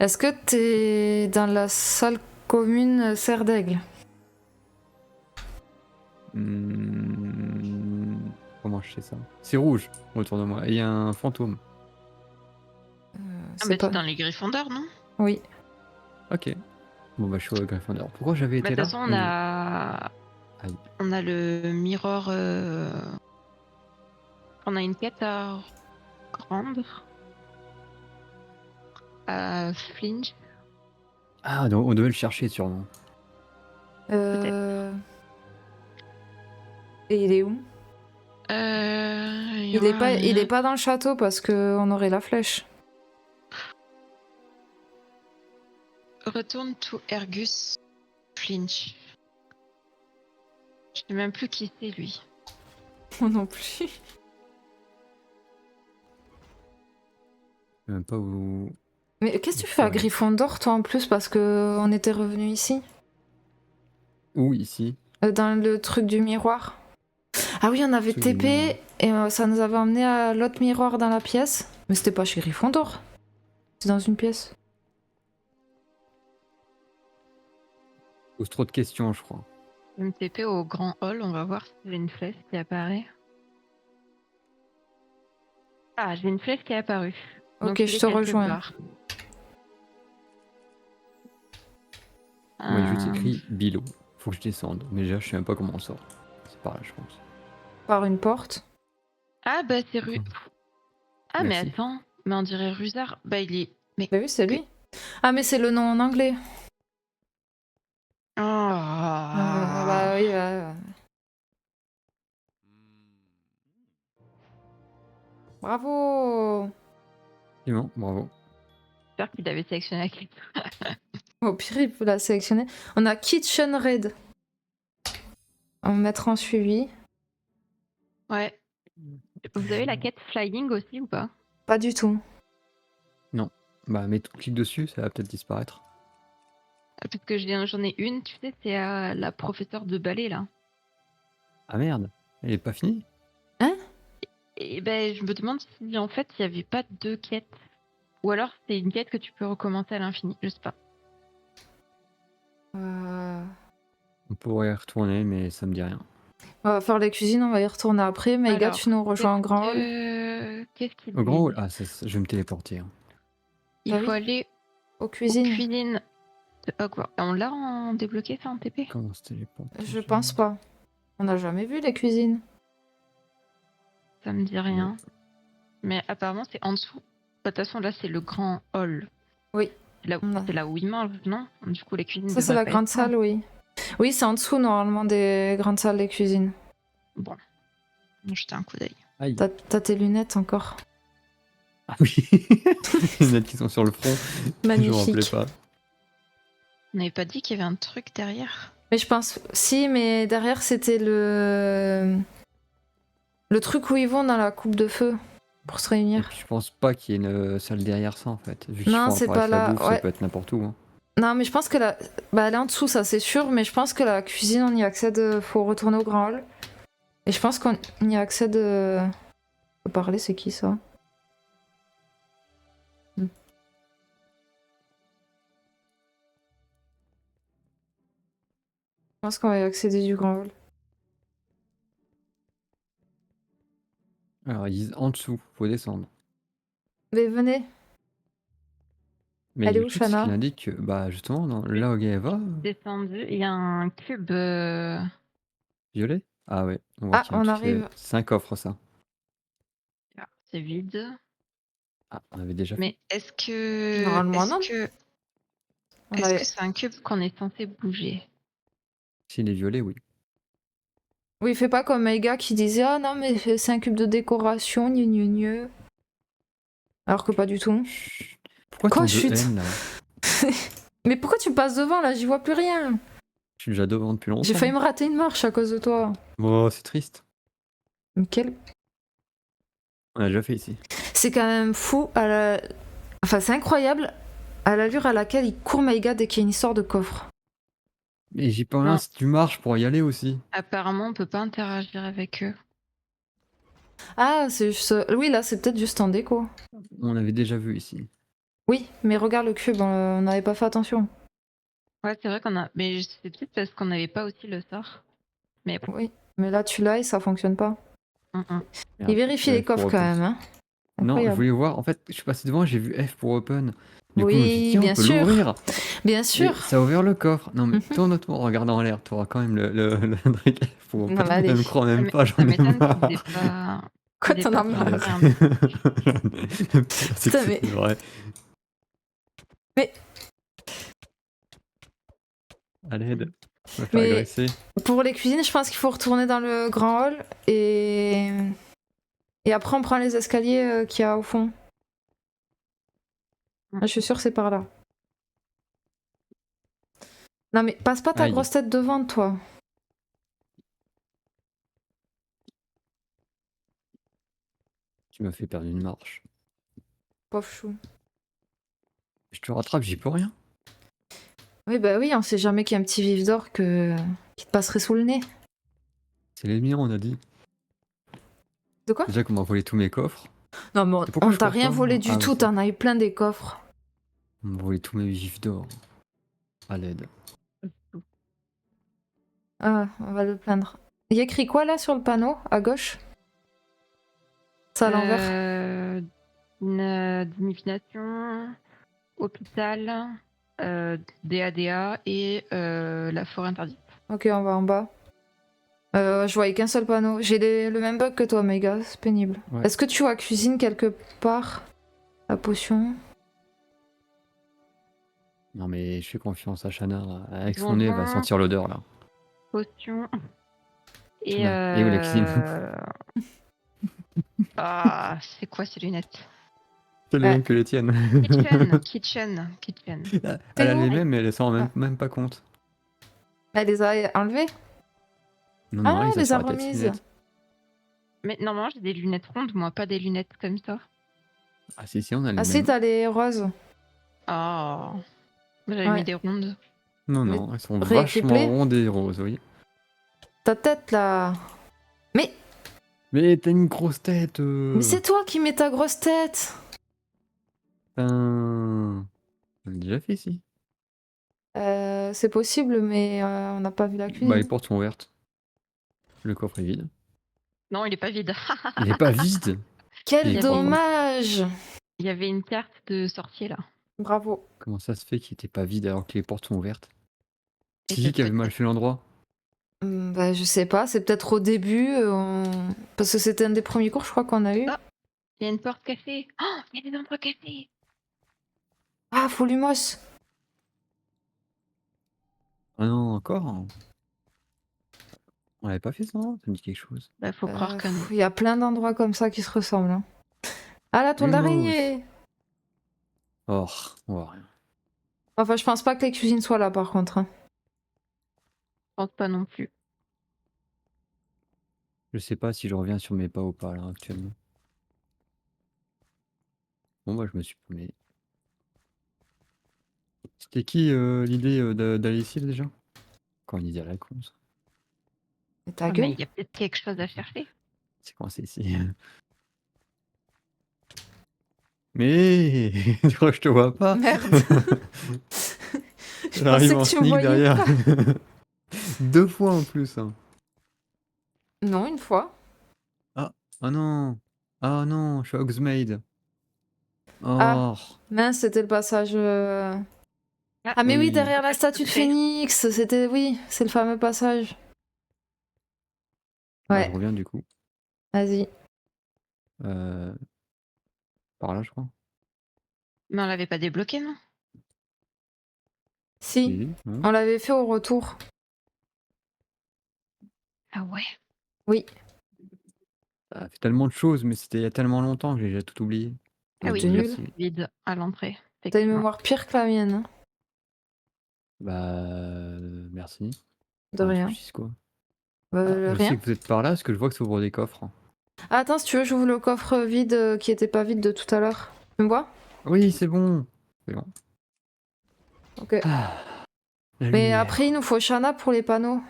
Est-ce que t'es dans la salle commune Serre d'Aigle? Comment je sais ça? C'est rouge autour de moi. Et il y a un fantôme. Ah C'est bah pas. t'es dans les Gryffondors, non? Oui. Ok. Bon bah je suis au Gryffondor. Pourquoi j'avais Bah été de toute là? façon Aïe. on a le mirror, on a une quête à rendre à Flinch, Ah, donc on devait le chercher sûrement. peut-être. Et il est où? Il est pas dans le château parce que on aurait la flèche. Retourne to Ergus Flinch. Je sais même plus qui c'est lui. Moi non plus. Je sais même pas où. Mais qu'est-ce que où tu je fais peux à aller. Gryffondor, toi, en plus, parce que on était revenu ici? Où ici? Dans le truc du miroir. Ah oui, on avait Truc du miroir. TP et ça nous avait emmené à l'autre miroir dans la pièce. Mais c'était pas chez Gryffondor. C'est dans une pièce. Pose trop de questions, je crois. MTP au grand hall, on va voir si j'ai une flèche qui apparaît. Ah, j'ai une flèche qui est apparue. Donc Ok, il je est te quelque rejoins. part. Moi, il y a juste Euh, écrit Bilo. Faut que je descende. Mais déjà, je sais même pas comment on sort. C'est pareil, je pense. Par une porte. Ah bah c'est Ah mais Merci. attends, mais on dirait Rusard. Bah il est. Mais. Bah oui, c'est lui. Ah, mais c'est le nom en anglais. Bah oui, bah. Bravo! Effectivement, bravo. J'espère qu'il avait sélectionné la clé. Au pire, il peut la sélectionner. On a Kitchen Raid. On va mettre en suivi. Ouais. Vous avez la quête Flying aussi ou pas? Pas du tout. Non. Bah, mais clique dessus, ça va peut-être disparaître. Parce que j'en ai une, tu sais, c'est la professeure de ballet là. Ah merde, elle est pas finie? Hein? Et ben je me demande si en fait il n'y avait pas deux quêtes. Ou alors c'est une quête que tu peux recommencer à l'infini, je sais pas. On pourrait y retourner, mais ça me dit rien. On va faire les cuisines, on va y retourner après. Maïga, tu Alors, nous rejoins en grand hall. qu'est-ce qu'il Au grand dit? hall? Ah, je vais me téléporter. Hein. Il Bah faut oui, aller aux aux cuisines. cuisines de Hogwarts. On l'a en débloqué ça en TP? Comment se téléporter? Je pense pas. On n'a jamais vu les cuisines. Ça me dit rien. Mais apparemment c'est en dessous. De toute façon là c'est le grand hall. Oui. C'est là où ils mangent, non? Du coup les cuisines Ça, c'est devraient la pas être grande là. salle, oui. Oui, c'est en dessous, normalement, des grandes salles des cuisines. Bon, on va jeter un coup d'œil. Aïe. T'as tes lunettes encore. Ah oui. Les lunettes qui sont sur le front. Je me rappelais Magnifique. pas. On n'avait pas dit qu'il y avait un truc derrière? Mais je pense... Si, mais derrière, c'était le... Le truc où ils vont dans la coupe de feu. Pour se Et réunir. puis je pense pas qu'il y ait une salle derrière ça en fait. Vu qu'ils Non, font c'est pas apparaître la là. bouffe, ça Ouais. peut être n'importe où. Hein. Non, mais je pense que la... Bah, elle est en dessous, ça, c'est sûr. Mais je pense que la cuisine, on y accède... Faut retourner au grand hall. Et je pense qu'on y accède... Faut parler, c'est qui, ça? Je pense qu'on va y accéder du grand hall. Alors ils disent en dessous, faut descendre. Mais venez. Mais Elle est le où, truc c'est qu'il Shana? indique que, bah justement, là où elle va, Descendu, il y a un cube. violet. Ah ouais, on voit Ah, qu'il y a un on truc. arrive. C'est un coffre ça. C'est vide. Ah, on avait déjà fait. Mais est-ce que. Normalement, non. On Est-ce avait... que c'est un cube qu'on est censé bouger? S'il est violet, oui. Oui, fais pas comme Meiga qui disait ah non mais c'est un cube de décoration, gneu gneu gneu. Alors que pas du tout. Chut. Pourquoi Quoi, tant de chute? haine là? Mais pourquoi tu me passes devant là? J'y vois plus rien. Je suis déjà devant depuis longtemps. J'ai failli me rater une marche à cause de toi. Oh, c'est triste. Mais quel... On a déjà fait ici. C'est quand même fou. Enfin, c'est incroyable à l'allure à laquelle il court Meiga dès qu'il y a une histoire de coffre. Mais j'ai pas rien, Non. si tu marches pour y aller aussi. Apparemment, on peut pas interagir avec eux. Ah, c'est juste... Oui, là, c'est peut-être juste en déco. On avait déjà vu ici. Oui, mais regarde le cube, on n'avait pas fait attention. Ouais, c'est vrai qu'on a. Mais c'est peut-être parce qu'on n'avait pas aussi le sort. Mais bon. Oui, mais là tu l'as et ça fonctionne pas. Mm. Il Merde, vérifie les F pour coffres quand open. même, hein. Non, je Incroyable. voulais voir. En fait, je suis passé devant, j'ai vu F pour open. Du coup, je me suis dit, Oui, tiens, on bien peut sûr. l'ouvrir. Bien Et sûr. ça a ouvert le coffre. Non, mais Mhm. tourne-toi en regardant en l'air. Tu auras quand même le truc F pour Non, open. mais allez. Elle me croit même pas, Ça j'en ai m'étonne qu'il ait marre. pas. Quoi, Il ait t'en pas as présenté marre? un truc. Le pire, c'est que Putain, mais... c'était vrai. mais... À l'aide. Je me faire Mais agresser. pour les cuisines, je pense qu'il faut retourner dans le grand hall et après on prend les escaliers qu'il y a au fond. Ah, je suis sûre que c'est par là. Non mais passe pas ta Aïe. grosse tête devant toi. Tu m'as fait perdre une marche. Pauvre chou. Je te rattrape, j'y peux rien. Oui bah oui, on sait jamais qu'il y a un petit vif d'or qui te passerait sous le nez. C'est les miens, on a dit. De quoi? Déjà qu'on m'a volé tous mes coffres. Non mais Et pourquoi on je t'a cours rien pas? volé du Ah, oui, tout, c'est bon. t'en as eu plein des coffres. On m'a volé tous mes gifs d'or. À l'aide. Ah, on va le plaindre. Il y a écrit quoi là sur le panneau, à gauche? C'est à l'envers. Une dignification, hôpital, DADA et la forêt interdite. Ok, on va en bas. Je voyais qu'un seul panneau. J'ai le même bug que toi, méga, c'est pénible. Ouais. Est-ce que tu vois cuisine quelque part? La potion. Non, mais je fais confiance à Shana. Avec son nez, elle va Bonbon, sentir l'odeur là. potion et Shana. Et où la cuisine? Ah, c'est quoi ces lunettes? C'est les mêmes que les tiennes. Kitchen. Elle a où? les mêmes, mais elle s'en rend Ah. même pas compte. Elle les a enlevées? Non, Ah, non, elle ils les a sur la tête, ces remises. lunettes. Mais normalement, j'ai des lunettes rondes, moi, pas des lunettes comme ça. Ah, si, on a les Ah si, mêmes. t'as les roses. Oh, j'avais mis Ouais. des rondes. Non, Mais non, elles sont vachement réécriplées. rondes et roses, oui. Ta tête là. Mais, Mais t'as une grosse tête. mais c'est toi qui mets ta grosse tête. On l'a déjà fait ici. C'est possible, mais on n'a pas vu la Bah, cuisine. les portes sont ouvertes. Le coffre est vide. Non, il est pas vide. Il est pas vide. Il Quel est propre. dommage. Il y avait une carte de sortie là. Bravo. Comment ça se fait qu'il était pas vide alors que les portes sont ouvertes? Et C'est qui qui avait mal fait l'endroit? Bah, je sais pas, c'est peut-être au début, parce que c'était un des premiers cours, je crois qu'on a eu. Ah, il y a une porte cassée. Oh, il y a des endroits cassés. Ah, Folumos. Ah non, encore? On l'avait pas fait ça? Ça me dit quelque chose. Bah, faut croire que non. Il y a plein d'endroits comme ça qui se ressemblent. Hein. Ah, la toile Lumos. d'araignée. Oh, on voit rien. Enfin, je pense pas que les cuisines soient là, par contre. Hein. Je pense pas non plus. Je sais pas si je reviens sur mes pas ou pas là actuellement. Bon, bah, je me suis paumé. C'était qui l'idée d'aller ici déjà? Quand une idée à la con, ça. Et ta Ah, gueule. mais il y a peut-être quelque chose à chercher. C'est coincé ici. Mais tu crois que je te vois pas? Merde. Je J'arrive pensais en que tu me sneak voyais derrière. pas. 2 fois en plus. Hein. Non, une fois. Ah, ah non. Ah non, je suis Hogsmeade. Ah, Oh, mince, c'était le passage. Ah, mais oui, oui. derrière la statue de Phénix. C'était, oui, c'est le fameux passage. Bah, je Ouais, reviens du coup. vas-y. Euh, par là, je crois. Mais on l'avait pas débloqué, non? Si, Si, non. on l'avait fait au retour. Ah ouais. Oui. Ça fait tellement de choses, mais c'était il y a tellement longtemps que j'ai déjà tout oublié. Ah oui, T'es nul. Merci. vide à l'entrée. T'as une Effectivement. mémoire pire que la mienne. Hein. Bah, merci. De Ah, rien. quoi. Je sais Rien. que vous êtes par là parce que je vois que ça ouvre des coffres. Ah, attends, si tu veux, j'ouvre le coffre vide qui était pas vide de tout à l'heure. Tu me vois? Oui, c'est bon. C'est bon. Ok. Ah, la Mais lumière. après, il nous faut Shana pour les panneaux.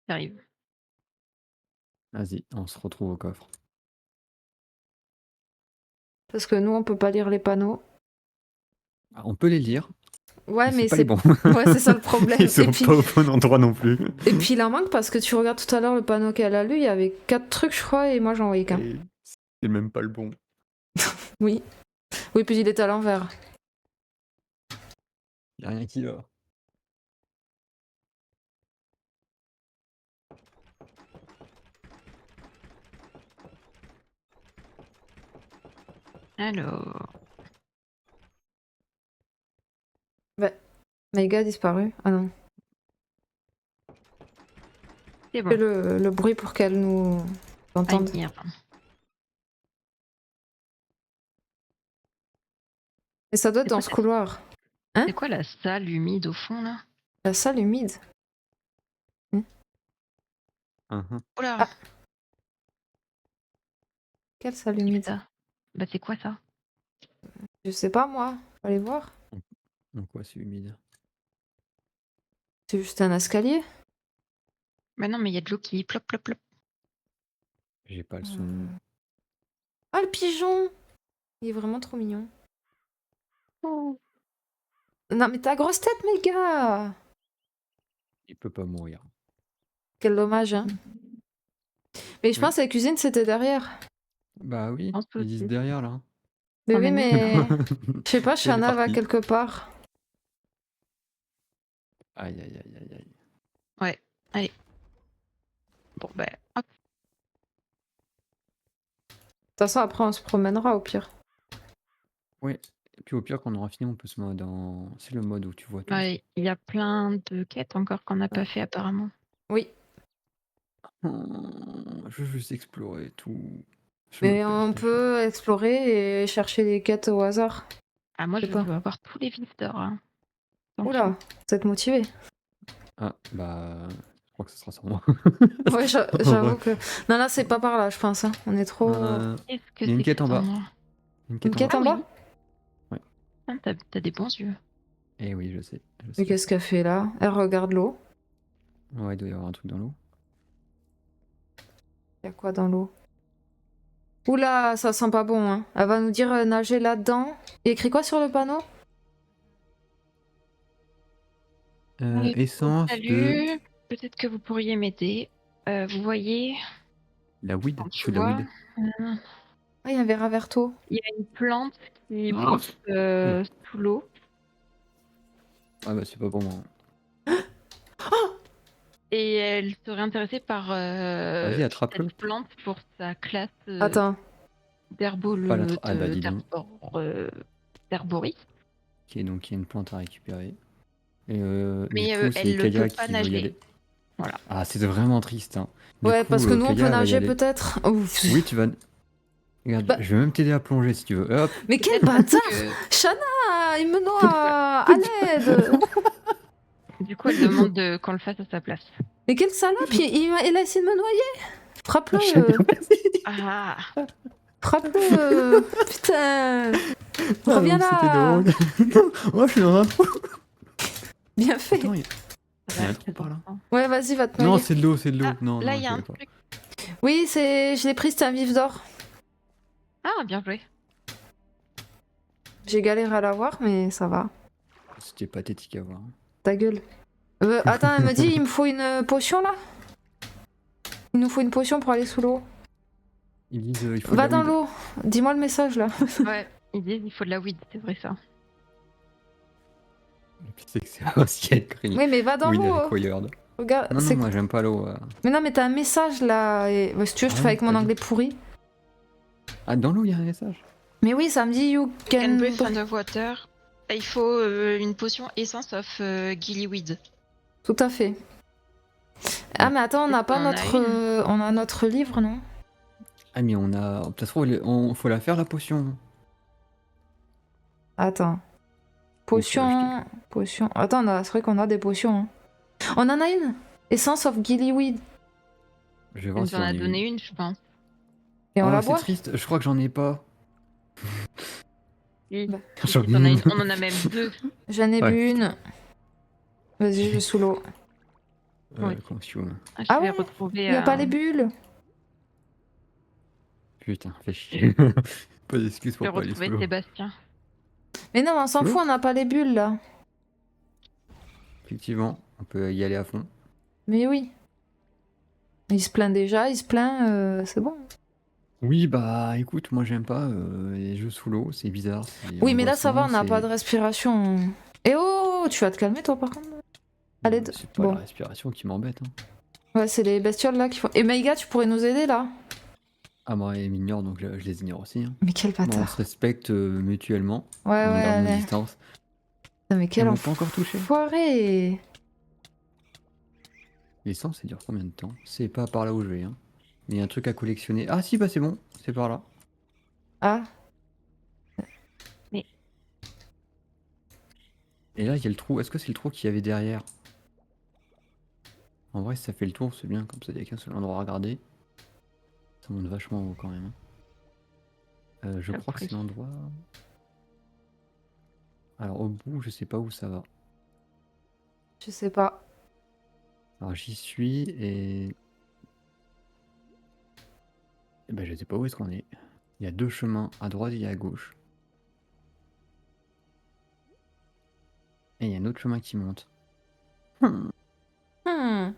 J'arrive. Vas-y, on se retrouve au coffre. Parce que nous, on peut pas lire les panneaux. On peut les lire, Ouais, mais mais c'est pas les c'est bons. ouais, c'est ça le problème. Ils sont pas au bon endroit non plus. Et puis il en manque parce que tu regardes tout à l'heure le panneau qu'elle a lu, il y avait 4 trucs, je crois, et moi j'en voyais qu'un. Et c'est même pas le bon. Oui. Oui, puis il était à l'envers. Y a rien qui va. Alors, Maïga a disparu. Ah non. c'est Fais bon. le bruit pour qu'elle nous entende. Aïe. Et ça doit être C'est dans quoi ce ça couloir. Hein? C'est quoi la salle humide au fond là? La salle humide. Mhm. Oula, Ah. Quelle salle c'est humide? ça. Bah c'est quoi ça? Je sais pas moi. Faut aller voir. Donc quoi, c'est humide. C'est juste un escalier. Bah non, mais il y a de l'eau qui plop plop plop. J'ai pas le son. Ah, le pigeon! Il est vraiment trop mignon. Oh. Non, mais ta grosse tête, mes gars! Il peut pas mourir. Quel dommage, hein. Mais je Oui. pense que la cuisine, c'était derrière. Bah oui, pense ils disent aussi. derrière là. Mais On oui, a mis- mais... Je sais pas, Elle est Shana va partie. quelque part. Aïe aïe aïe aïe aïe. Ouais, allez. Bon bah, hop. De toute façon, après, on se promènera au pire. Ouais. Et puis au pire, quand on aura fini, on peut se mettre dans. C'est le mode où tu vois tout. Bah, il y a plein de quêtes encore qu'on n'a pas fait apparemment. Oui. Je veux juste explorer tout. Je Mais me on perds peut explorer et chercher des quêtes au hasard. Ah, moi Je je sais pas. veux avoir tous les vis d'or. Hein. T'en Oula, vous êtes motivé. Ah, bah. Je crois que ce sera sans moi. Ouais, j'avoue que... Non, là, c'est pas par là, je pense. Hein. On est trop... Qu'est-ce que Il y a une c'est quête que en ça, bas. moi Une Une quête en bas? Ah, t'as des bons yeux. Eh oui, je sais. Mais qu'est-ce qu'elle fait là? Elle regarde l'eau. Ouais, il doit y avoir un truc dans l'eau. Y a quoi dans l'eau? Oula, ça sent pas bon, hein. Elle va nous dire nager là-dedans. Il écrit quoi sur le panneau? Oui, Essence de Salut, peut-être que vous pourriez m'aider. Vous voyez, la weed. quand Tu tu fais de la vois, weed. Ah, il y a un verre à verto. il y a une plante qui Oh. pousse sous l'eau. Ah bah c'est pas pour moi. Et elle serait intéressée par Vas-y, attrape-le. cette plante pour sa classe Attends. Ah bah dis donc. d'herboriste. Ok, donc il y a une plante à récupérer. Et Mais du coup, c'est elle ne Kaya peut pas qui veut y nager. aller. Voilà. Ah, c'est vraiment triste. Hein. Du Ouais, coup, parce que nous, on Kaya peut va y nager aller. peut-être. Ouf. Oui, tu vas. Regarde, Bah- je vais même t'aider à plonger si tu veux. Hop. Mais quel Peut-être bâtard! que- Shana, il me noie! À l'aide! Du coup, elle demande qu'on le fasse à sa place. Mais quel salope! Il a essayé de me noyer! Frappe-le! Ah, Frappe-le! Putain! Reviens là! C'était drôle. Oh, je suis dans un trou. Bien fait! Attends, il y a un trou par là. Ouais, vas-y, va te Non, noyer. c'est de l'eau, c'est de l'eau. Ah, Non, là, non, il y a je un vais pas. truc. Oui, je l'ai pris, c'était un vif d'or. Ah, bien joué. J'ai galéré à l'avoir, mais ça va. C'était pathétique à voir. Ta gueule. Attends, elle me dit, il me faut une potion là? Il nous faut une potion pour aller sous l'eau. Ils disent il faut de Va la dans weed. l'eau. Dis-moi le message là. Ouais, ils disent il faut de la weed, c'est vrai ça. Le pire, c'est que c'est un ciel gris. Oui, mais va dans Weed l'eau. required. Regarde, Non, c'est... non, moi j'aime pas l'eau. Mais non, mais t'as un message là. Et... si tu veux, je te Ah fais ouais, avec mon vas-y. anglais pourri. Ah, dans l'eau, il y a un message. Mais oui, ça me dit you Can can. breathe underwater. Il faut une potion essence of gillyweed. Tout à fait. Ah, mais attends, on n'a pas On en a notre. On a notre livre, non? Ah, mais on a. Peut-être faut la faire la potion. Attends. Potion. Potion. Attends, c'est vrai qu'on a des potions. Hein. On en a une! Essence of gillyweed. Je vais On voir nous si en on a est. donné une, je pense. Et on Oh, la c'est boit? triste, je crois que j'en ai pas. Oui. Bah. Si, t'en as une. On en a même deux. J'en ai Ouais. bu une. Vas-y, je vais sous l'eau. Ouais. Consume. Ah, je Ah vais ouais, retrouver. Il y a pas les bulles. Putain, fais chier. Pas d'excuse Je pour vais pas aller sous retrouver l'eau. Sébastien. Mais non, on s'en Flo fout, on n'a pas les bulles là. Effectivement, on peut y aller à fond. Mais oui. Il se plaint déjà, il se plaint, c'est bon. Oui, bah écoute, moi j'aime pas les jeux sous l'eau, c'est bizarre. Oui, En mais là ça va, boisson, on n'a pas de respiration. Et oh, tu vas te calmer toi par contre. Allez, c'est pas la bon. respiration qui m'embête. Hein. Ouais, c'est les bestioles là qui font. Et Maïga, tu pourrais nous aider là? Ah, moi, elle m'ignore, donc je les ignore aussi. Hein. Mais quel Bon, on se bâtard. respecte mutuellement, Ouais, on ouais, garde nos allez. distances. Putain, mais Elles quel m'ont pas encore touché. enfoiré. L'essence, ça dure combien de temps? C'est pas par là où je vais. Hein. Mais il y a un truc à collectionner. Ah si, bah c'est bon, c'est par là. Ah, Et là, il y a le trou. Est-ce que c'est le trou qu'il y avait derrière? En vrai, si ça fait le tour, c'est bien, comme ça, il n'y a qu'un seul endroit à regarder. Ça monte vachement haut quand même. Hein. Je crois que c'est l'endroit... Alors au bout, je sais pas où ça va. je sais pas. Alors j'y suis et... Eh ben, je sais pas où est-ce qu'on est. Il y a deux chemins, à droite et à gauche. Et il y a un autre chemin qui monte. Hmm. Hmm.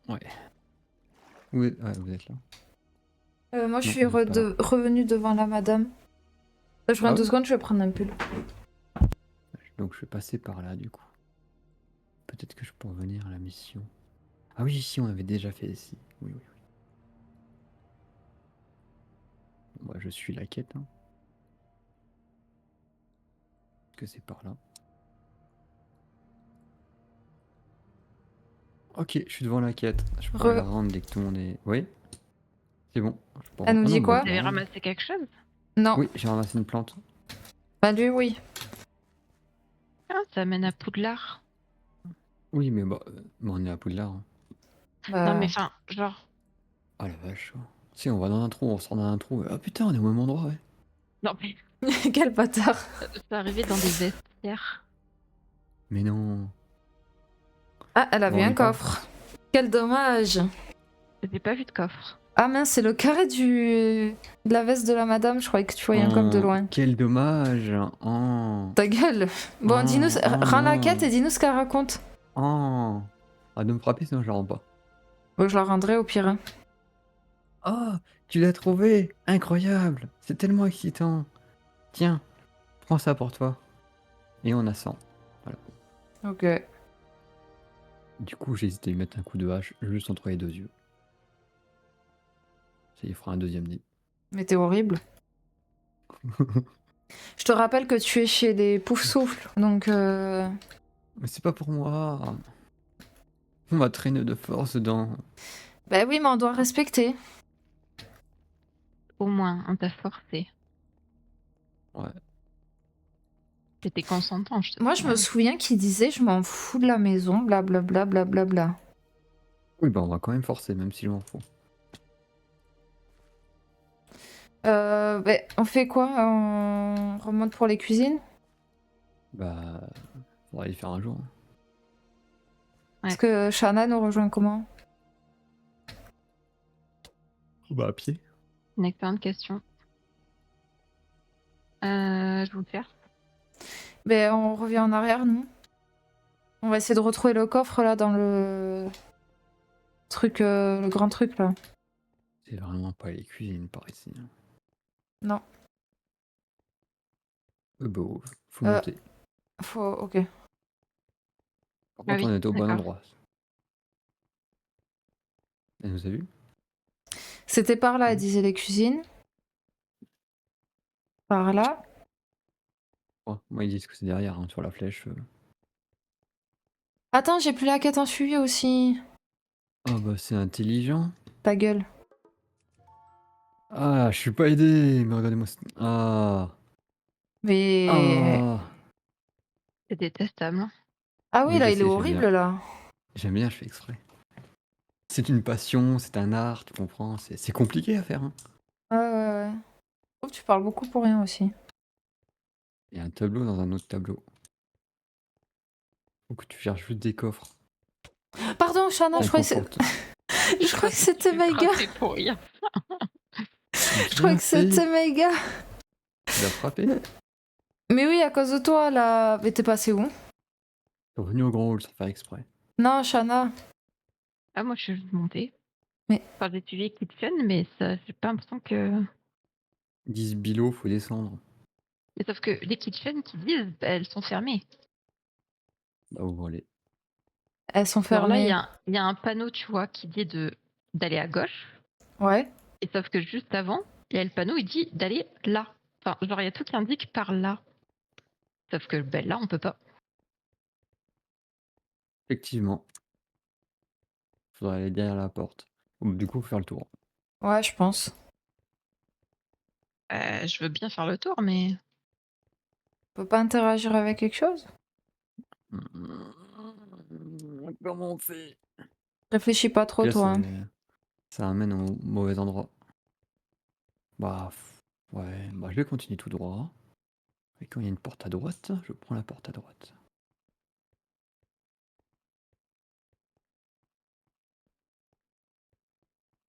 Ouais. Ouais, vous êtes là. Moi, je Non, suis vous êtes pas là. revenue devant la madame. Je reviens Ah 2 ouais secondes, je vais prendre un pull. Donc je vais passer par là du coup. Peut-être que je peux revenir à la mission. Ah oui, ici on avait déjà fait ici. Oui, oui, oui. Bon, bah, je suis la quête. Hein. Est-ce que c'est par là? Ok, je suis devant la quête. Je pourrais la rendre dès que tout le monde est... Oui. C'est bon. Elle nous dit quoi? Vous avez ramassé quelque chose? Non. Oui, j'ai ramassé une plante. Bah lui, oui. Ah, ça mène à Poudlard. Oui, mais bah, on est à Poudlard. Hein. Bah... Non mais enfin, genre... Ah la vache. Si, on va dans un trou, on sort dans un trou. Ah putain, on est au même endroit, ouais. Non mais... Quel bâtard. C'est arrivé dans des vestiaires. Mais non. Ah, elle a Bon, vu on un est pas en coffre. Quel dommage. J'ai pas vu de coffre. Ah mince, c'est le carré de la veste de la madame. Je croyais que tu voyais un coffre de loin. Quel dommage. Oh. Ta gueule. Bon, dis-nous, rends la non. quête et dis-nous ce qu'elle raconte. Oh. Ah, de me frapper, sinon je la rends pas. Bon, je la rendrai au pire. Hein. Oh, tu l'as trouvé. Incroyable. C'est tellement excitant. Tiens, prends ça pour toi. Et on a 100. Voilà. Ok. Du coup, j'ai hésité à lui mettre un coup de hache juste entre les deux yeux. Ça y fera un deuxième nid. Mais t'es horrible. Je te rappelle que tu es chez les Poufsouffles, donc... Mais c'est pas pour moi. On m'a traîné de force dans... Bah oui, mais on doit respecter. Au moins, on t'a forcé. Ouais. T'étais consentant, je te Moi, je me souviens qu'il disait « Je m'en fous de la maison, blablabla, blablabla. » Oui, bah on va quand même forcer, même si je m'en fous. Bah, on fait quoi? On remonte pour les cuisines? Bah... faudra y faire un jour. Hein. Parce que Shana nous rejoint comment? Bah à pied. Une excellente question. Je vous le faire. Ben, on revient en arrière, nous. On va essayer de retrouver le coffre, là, dans le... truc, le grand truc, là. C'est vraiment pas les cuisines par ici. Hein. Non. Bah, faut monter. Ok. Par Ah contre, oui, on était au bon d'accord. endroit. Elle nous a vu? C'était par là, elle disait les cuisines. Par là. Oh, moi, ils disent que c'est derrière, hein, sur la flèche. Attends, j'ai plus la quête en suivi aussi. Oh bah c'est intelligent. Ta gueule. Ah, je suis pas aidé, mais regardez-moi. Ah. Mais... Ah. C'est détestable. Hein. Ah oui, Oui, là, je il est sais, j'aime horrible, bien. là. J'aime bien, je fais exprès. C'est une passion, c'est un art, tu comprends. C'est compliqué à faire. Hein. Ouais. Je trouve que tu parles beaucoup pour rien aussi. Il y a un tableau dans un autre tableau. Faut que tu cherches juste des coffres. Pardon, Shana, je croyais que je crois que c'était Maïga. Pour rien. Je crois que c'était Maïga. Tu l'as frappé? Mais oui, à cause de toi, là. Mais t'es passé où? T'es revenu au grand hall sans faire exprès. Non, Shana. Ah, moi, je suis montée. Mais- Enfin, j'ai suivi Kitchen, mais ça, j'ai pas l'impression que. Ils disent Bilo, faut descendre. Mais sauf que les Kitchen qui disent, bah, elles sont fermées. Bah, ouvrez-les. Elles sont Alors là, il y, fermées. il y a un panneau, tu vois, qui dit d'aller à gauche. Ouais. Et sauf que juste avant, il y a le panneau, il dit d'aller là. Enfin, genre, il y a tout qui indique par là. Sauf que ben, là, on peut pas. Effectivement. Faudrait aller derrière la porte. Ou du coup, faire le tour. Ouais, je pense. Je veux bien faire le tour, mais. On peut pas interagir avec quelque chose? Comment on fait? Réfléchis pas trop, Puis là, toi. Hein. ça amène au mauvais endroit. Bah, ouais, bah, je vais continuer tout droit. Et quand il y a une porte à droite, je prends la porte à droite.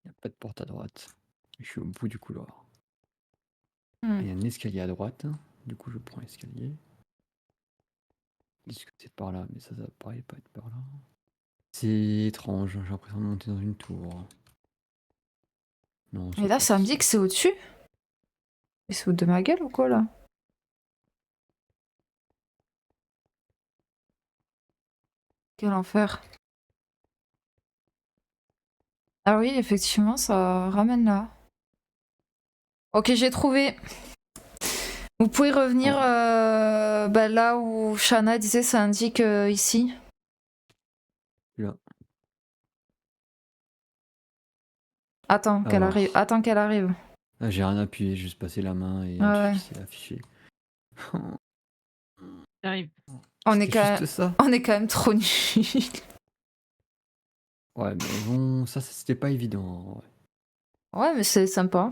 Il n'y a pas de porte à droite. Je suis au bout du couloir. Hmm. Il y a un escalier à droite. Du coup, je prends l'escalier. Ils disent que c'est par là, mais ça paraît pas être par là. C'est étrange, j'ai l'impression de monter dans une tour. Non, Mais c'est là, pas ça me ici. dit que c'est au-dessus. Mais c'est au de ma gueule ou quoi, là? Quel enfer. Ah oui, effectivement, ça ramène là. Ok, j'ai trouvé. Vous pouvez revenir bah, là où Shana disait ça indique ici. Là. Attends qu'elle Alors, arrive. Attends qu'elle arrive. j'ai rien appuyé, juste passé la main et un truc Ouais. qui s'est affiché. J'arrive. On est C'était quand même, juste ça. on est quand même trop nuls. Ouais, mais bon, ça c'était pas évident. Ouais. Ouais, mais c'est sympa.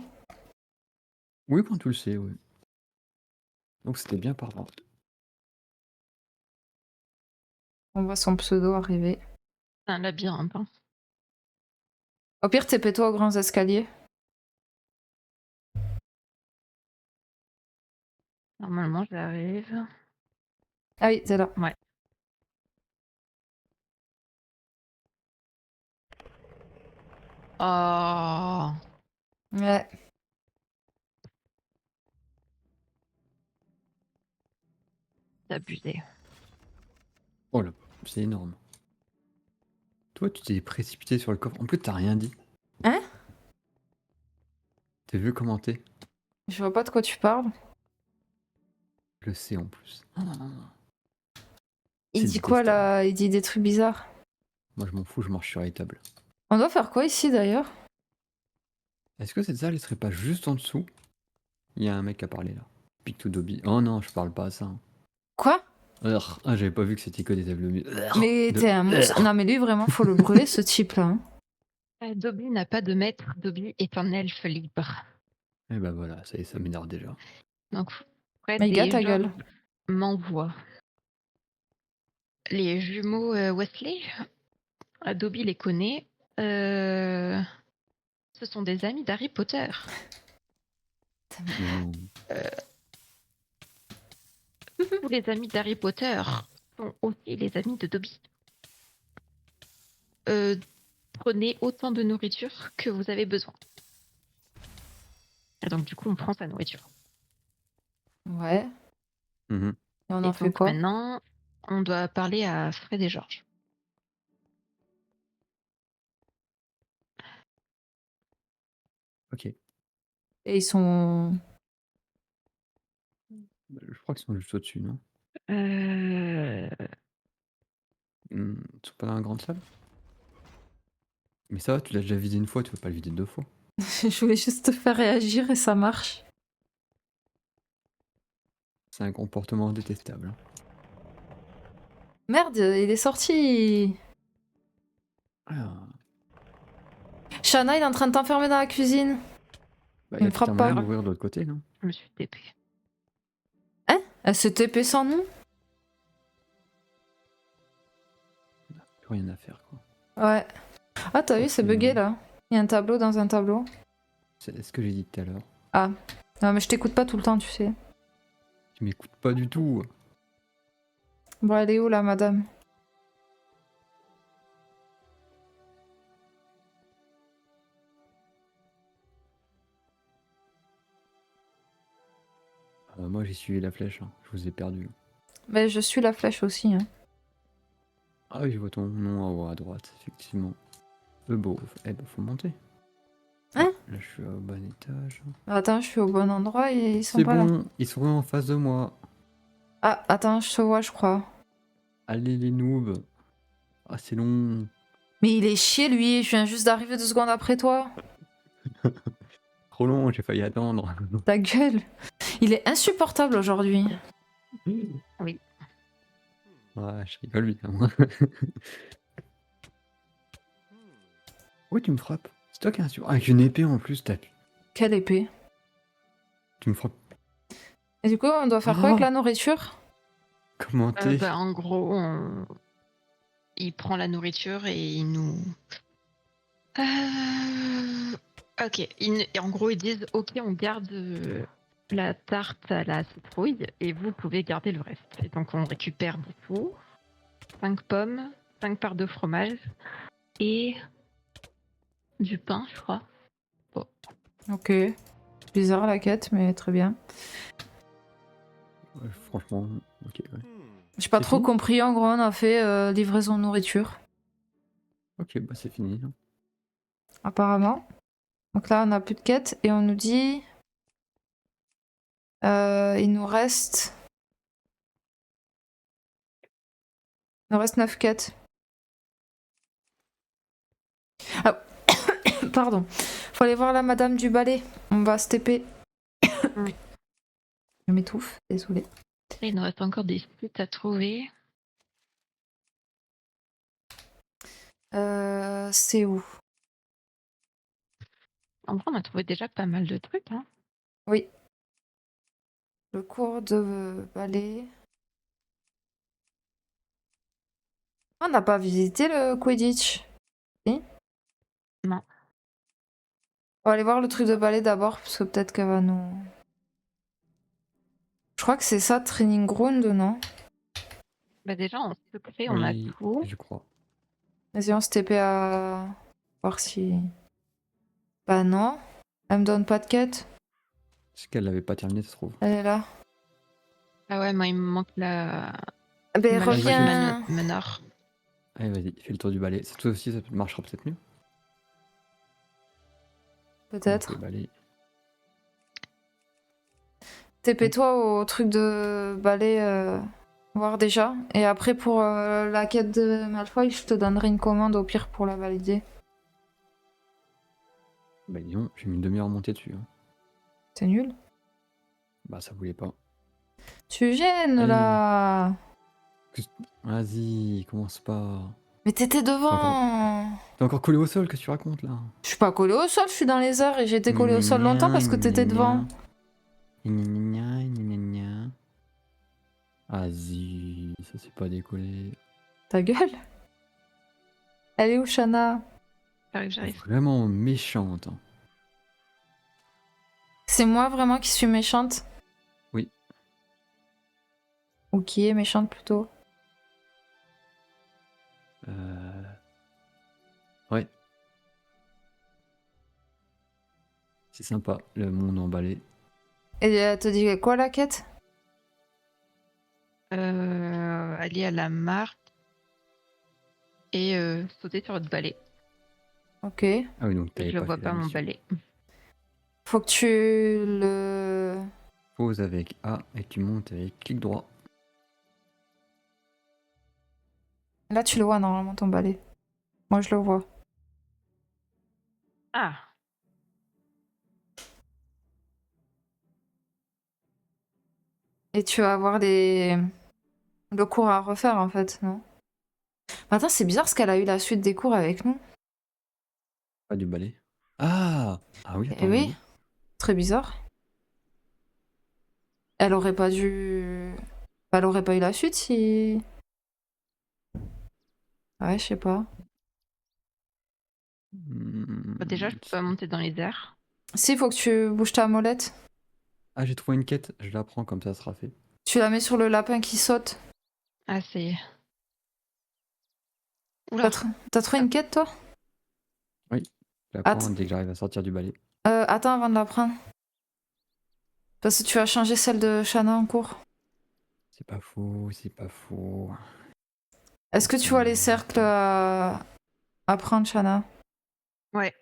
Oui, quand tu le sais, oui. Donc c'était bien par là. On voit son pseudo arriver. C'est un labyrinthe. Hein. Au pire, TP-toi aux grands escaliers. Normalement, j'arrive. Ah oui, c'est là. Ouais. Oh, Ouais. c'est abusé. Oh là, c'est énorme. Toi, tu t'es précipité sur le coffre. En plus, t'as rien dit. Hein? T'as vu commenter? Je vois pas de quoi tu parles. Je le sais en plus. Il C'est dit quoi détestable. là? Il dit des trucs bizarres. Moi, je m'en fous, je marche sur les tables. On doit faire quoi ici d'ailleurs? Est-ce que cette salle, elle serait pas juste en dessous? Il y a un mec à parler là. Pic to Dobby. Oh non, je parle pas à ça. Quoi? Urgh. Ah, j'avais pas vu que c'était que des tables Mais t'es un monstre. Non, mais lui, vraiment, faut le brûler ce type là. Hein. Dobby n'a pas de maître. Dobby est un elfe libre. Et bah voilà, ça y est, ça m'énerve déjà. Donc, après, Maïga, des ta gens gueule. m'envoient. Les jumeaux Wesley, Dobby les connaît. Ce sont des amis d'Harry Potter. Mais non. Tous les amis d'Harry Potter sont aussi les amis de Dobby. Prenez autant de nourriture que vous avez besoin. Et donc, du coup, on prend sa nourriture. Ouais. Mhm. Et on Et en fait donc, quoi? maintenant, on doit parler à Fred et Georges. Ok. Et ils sont. Bah, je crois qu'ils sont juste au-dessus, non? Euh... Ils sont pas dans la grande salle? Mais ça va, tu l'as déjà vidé une fois, tu veux pas le vider deux fois. Je voulais juste te faire réagir et ça marche. C'est un comportement détestable. Hein. Merde, il est sorti. Ah, Shana, il est en train de t'enfermer dans la cuisine. bah, Il y me a peut-être un frappe moyen pas. d'ouvrir de l'autre côté, non? Je me suis TP. Hein? Elle se TP sans nous? Plus rien à faire, quoi. Ouais. Ah, t'as vu, c'est bugué là. Il y a un tableau dans un tableau. C'est ce que j'ai dit tout à l'heure. Ah. Non, mais je t'écoute pas tout le temps, tu sais. Tu m'écoutes pas du tout. Bon, elle est où, là, madame? Moi, j'ai suivi la flèche, hein. Je vous ai perdu. Mais je suis la flèche aussi, hein. Ah oui, je vois ton nom en haut à droite, effectivement. Beau. Eh ben, faut monter. Hein? Là, je suis au bon étage. Attends, je suis au bon endroit et ils sont C'est pas là. bon, ils sont en face de moi. Ah, attends, je te vois, je crois. Allez, les noobs. Ah, c'est long. Mais il est chier, lui. Je viens juste d'arriver 2 secondes après toi. Trop long, j'ai failli attendre. Ta gueule. Il est insupportable aujourd'hui. Oui. Ouais, je rigole bien. Oui, tu me frappes. C'est toi qui as un avec une épée en plus, t'as pu. Quelle épée. Tu me frappes. Et du coup, on doit faire quoi avec Oh, la nourriture? commenter. Bah, en gros, il prend la nourriture et il nous. Ok. Et en gros, ils disent ok, on garde la tarte à la citrouille et vous pouvez garder le reste. Et donc, on récupère des sous, 5 pommes, 5 parts de fromage et du pain, je crois. Bon. Ok. Bizarre la quête, mais très bien. Ouais, franchement, ok, ouais. J'ai pas C'est trop fini. compris. En gros, on a fait livraison de nourriture, Ok, bah c'est fini. apparemment. Donc là, on a plus de quête et on nous dit. Il nous reste. Il nous reste 9 quêtes. Ah, pardon. Faut aller voir la madame du balai. On va se TP. Mm. Je m'étouffe, désolée. Il nous reste encore des sites à trouver. C'est où? En vrai, on a trouvé déjà pas mal de trucs. Hein. Oui. Le cours de ballet. On n'a pas visité le Quidditch. Si. Non. On va aller voir le truc de ballet d'abord, parce que peut-être qu'elle va nous. Je crois que c'est ça, Training Ground, non? Bah déjà, en secret, on a Oui, tout. je crois. Vas-y, on se TP à. Voir si. Bah non. Elle me donne pas de quête. C'est qu'elle l'avait pas terminé, ça se trouve. Elle est là. Ah ouais, moi, il me manque la Ben Malfoy reviens. Manor. Allez, vas-y, fais le tour du balai. Toi aussi, ça marchera peut-être mieux. Donc, le Peut-être. balai. TP-toi au truc de balai. Voir déjà. Et après, pour la quête de Malfoy, je te donnerai une commande au pire pour la valider. Bah, disons, j'ai mis une demi-heure à monter dessus. Hein. C'est nul. Bah, ça voulait pas. Tu gênes Allez, là. vas-y, commence pas. Mais t'étais Encore... devant. T'es encore collé au sol, qu'est-ce que tu racontes là? Je suis pas collée au sol, je suis dans les airs et j'ai été Gna collée au gna sol longtemps gna, parce que gna t'étais devant. gna gna gna gna gna. Vas-y, ça c'est pas décollé. Ta gueule. Elle est où, Shana? J'arrive. Vraiment méchante. Hein. C'est moi vraiment qui suis méchante? Oui. Ou qui est méchante plutôt? Ouais. C'est sympa, le monde emballé. Et elle te dit quoi la quête? Aller à la marque et sauter sur votre balai. Ok. Ah oui, donc Et t'avais je le pas vois fait la pas, mon mission. balai. Faut que tu le. Pose avec A et tu montes avec clic droit. Là, tu le vois normalement ton balai. Moi, je le vois. Ah, Et tu vas avoir le cours à refaire en fait, non? Attends, c'est bizarre parce qu'elle a eu la suite des cours avec nous. Pas du balai. Ah! Ah oui, Eh attends, oui, oui. très bizarre. Elle aurait pas dû. Elle aurait pas eu la suite si. Ouais, je sais pas. bah déjà, je peux pas monter dans les airs. Si, faut que tu bouges ta molette. Ah, j'ai trouvé une quête, je la prends comme ça sera fait. Tu la mets sur le lapin qui saute. Ah, c'est. Oula. T'as trouvé une quête, toi? Je la Att- prends dès que j'arrive à sortir du balai. Attends avant de la prendre. Parce que tu vas changer celle de Shanna en cours. C'est pas faux, c'est pas faux. Est-ce que tu vois les cercles à prendre, Shanna? Ouais.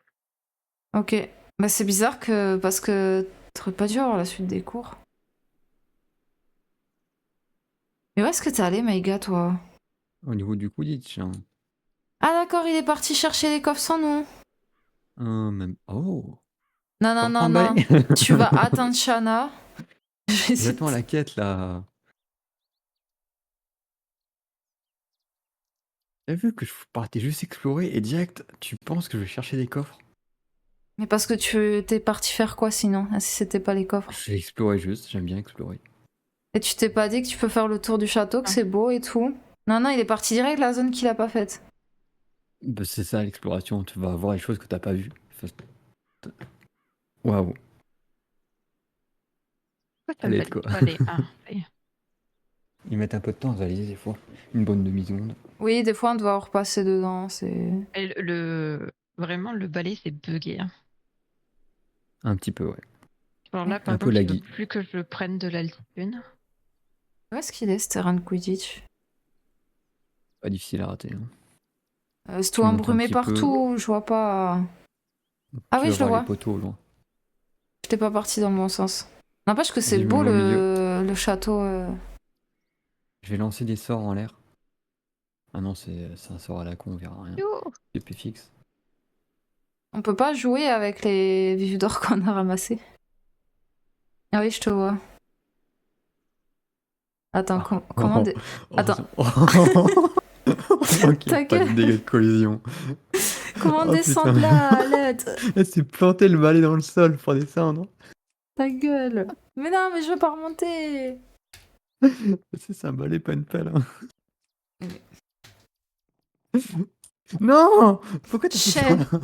Ok. Bah c'est bizarre que... Parce que t'aurais pas dû avoir la suite des cours. Mais où est-ce que t'es allé, Maïga, toi? Au niveau du Quidditch, hein. Ah d'accord, il est parti chercher les coffres sans nous. Même... Oh! Non, non, Encore non, un non. balai. Tu vas atteindre Shanna. Je vais essayer de- J'attends la quête, là. T'as vu que je partais juste explorer et direct, tu penses que je vais chercher des coffres? Mais parce que tu t'es parti faire quoi sinon, si c'était pas les coffres? J'ai exploré juste, j'aime bien explorer. Et tu t'es pas dit que tu peux faire le tour du château, que Non. c'est beau et tout? Non, non, il est parti direct la zone qu'il a pas faite. Bah, c'est ça l'exploration, tu vas voir les choses que t'as pas vues. Waouh. Pourquoi ça me Allez, valide quoi. pas les 1? Ils mettent un peu de temps à valider des fois. Une bonne demi-seconde. Oui, des fois on doit repasser dedans, c'est... Vraiment, le balai, c'est bugué. Hein. Un petit peu, ouais. Alors là, Un par peu contre, il veut laggy. plus que je prenne de l'altitude. Où est-ce qu'il est, ce terrain de Quidditch? Pas difficile à rater. Hein. C'est Tu tout montes un embrumé petit peu, partout, je vois pas... Ah tu oui, vas je le voir les vois. poteaux au loin. J'étais pas parti dans le bon sens. N'empêche que c'est Vas-y, je me beau mets au milieu. le château. Je vais lancer des sorts en l'air. Ah non, c'est un sort à la con, on verra rien. Yo. C'est plus fixe. On peut pas jouer avec les vivres d'or qu'on a ramassés. Ah oui, je te vois. Attends, comment... Attends, Heureusement qu'il n'y ta a pas de gueule. dégâts de collision. Comment Oh, descendre putain. là, à l'aide? Elle s'est plantée le balai dans le sol pour descendre. Ta gueule. Mais non, mais je veux pas remonter. C'est un balai, pas une pelle. Hein. Non! Pourquoi t'as fait ça Chef. là?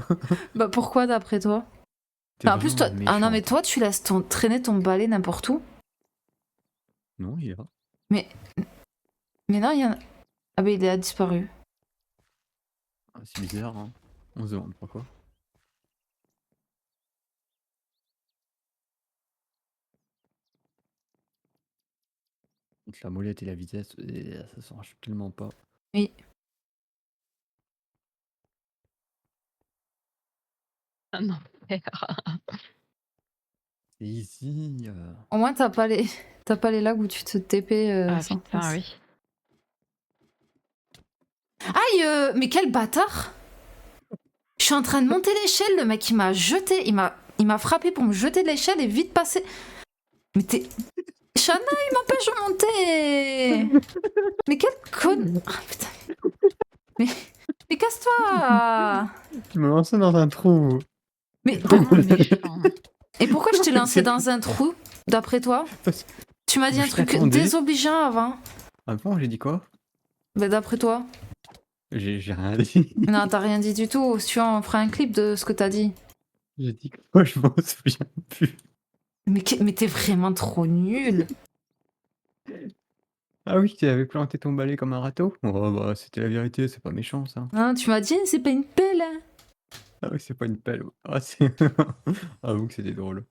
Bah pourquoi d'après toi? T'es En plus, toi... vraiment Ah non, mais méchante. toi, tu laisses traîner ton balai n'importe où. Non, il est là. Mais non, il y en a... Ah bah il a disparu. Ah, c'est bizarre, hein. On se demande pourquoi. Entre la molette et la vitesse, ça s'arrache tellement pas. Oui. Un enfer. C'est ici. Au moins, t'as pas les... T'as pas les lags où tu te TP Ah sans putain, cesse. oui. Aïe, mais quel bâtard! Je suis en train de monter l'échelle, le mec il m'a jeté, il m'a frappé pour me jeter de l'échelle et vite passer. Mais t'es... Shana, il m'empêche de monter! Mais quel con... Ah, putain. Mais casse-toi! Tu me lances dans un trou. Mais Vraiment méchant. Et pourquoi je t'ai lancé dans un trou, d'après toi? Parce que Tu m'as dit un je truc t'attendais. désobligeant avant. Avant, j'ai dit quoi? Bah d'après toi? J'ai rien dit. Non, t'as rien dit du tout. Si tu veux, on fera un clip de ce que t'as dit. J'ai dit quoi? Je m'en souviens plus. Mais t'es vraiment trop nul. Ah oui, tu avais planté ton balai comme un râteau? Oh bah, c'était la vérité, c'est pas méchant ça. Hein, tu m'as dit, c'est pas une pelle. Hein. Ah oui, c'est pas une pelle. Ah, c'est. Avoue que c'était drôle.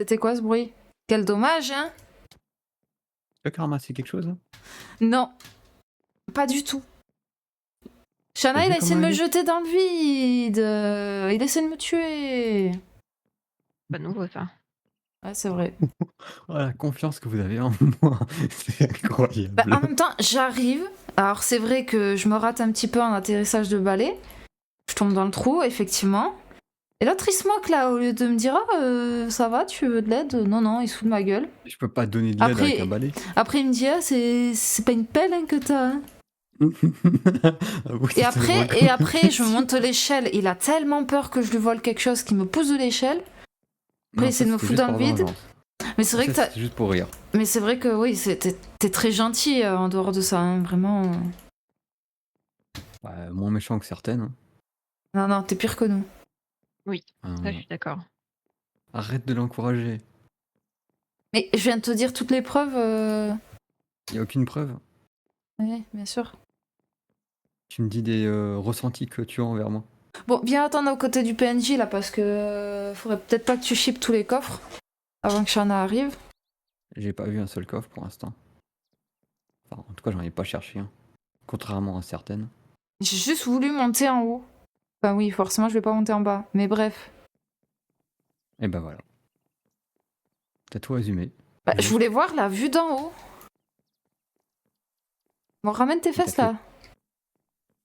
C'était quoi ce bruit? Quel dommage, hein? Tu as ramassé quelque chose? Hein? Non, pas du tout. Shana, T'as il vu a essayé de comment me elle est? jeter dans le vide. Il essaie de me tuer. Pas nouveau ça. Ouais, c'est vrai. Oh, la confiance que vous avez en moi, c'est incroyable. Bah, en même temps, j'arrive. Alors, c'est vrai que je me rate un petit peu en atterrissage de balai. Je tombe dans le trou, effectivement. Et l'autre, il se moque là, au lieu de me dire ah, ça va, tu veux de l'aide? Non, non, il se fout de ma gueule. Je peux pas te donner de l'aide Après- avec un balai. Après, il me dit ah, c'est pas une pelle hein, que t'as. Hein. Avoue que Et c'était drôle comme après, je question. monte l'échelle. Il a tellement peur que je lui vole quelque chose qu'il me pousse de l'échelle. Après, Non, il essaie de ça, me c'était foutre juste dans le par vide. vengeance. Mais c'est vrai Ça, que t'as... c'était juste pour rire. Mais c'est vrai que oui, t'es très gentil en dehors de ça, hein, vraiment. Ouais, moins méchant que certaines. Hein. Non, non, t'es pire que nous. Oui, Ah, ça je suis d'accord. arrête de l'encourager. Mais je viens de te dire toutes les preuves Y a aucune preuve. Oui, bien sûr. Tu me dis des ressentis que tu as envers moi. Bon, viens attendre aux côtés du PNJ là, parce que faudrait peut-être pas que tu shippes tous les coffres avant que Shana arrive. J'ai pas vu un seul coffre pour l'instant. Enfin, en tout cas, j'en ai pas cherché un. Contrairement à certaines. J'ai juste voulu monter en haut. Enfin oui, forcément je vais pas monter en bas, mais bref. Et bah voilà. T'as tout résumé. Bah, je Juste. voulais voir la vue d'en haut. Bon, ramène tes Et t'as fesses fait- là.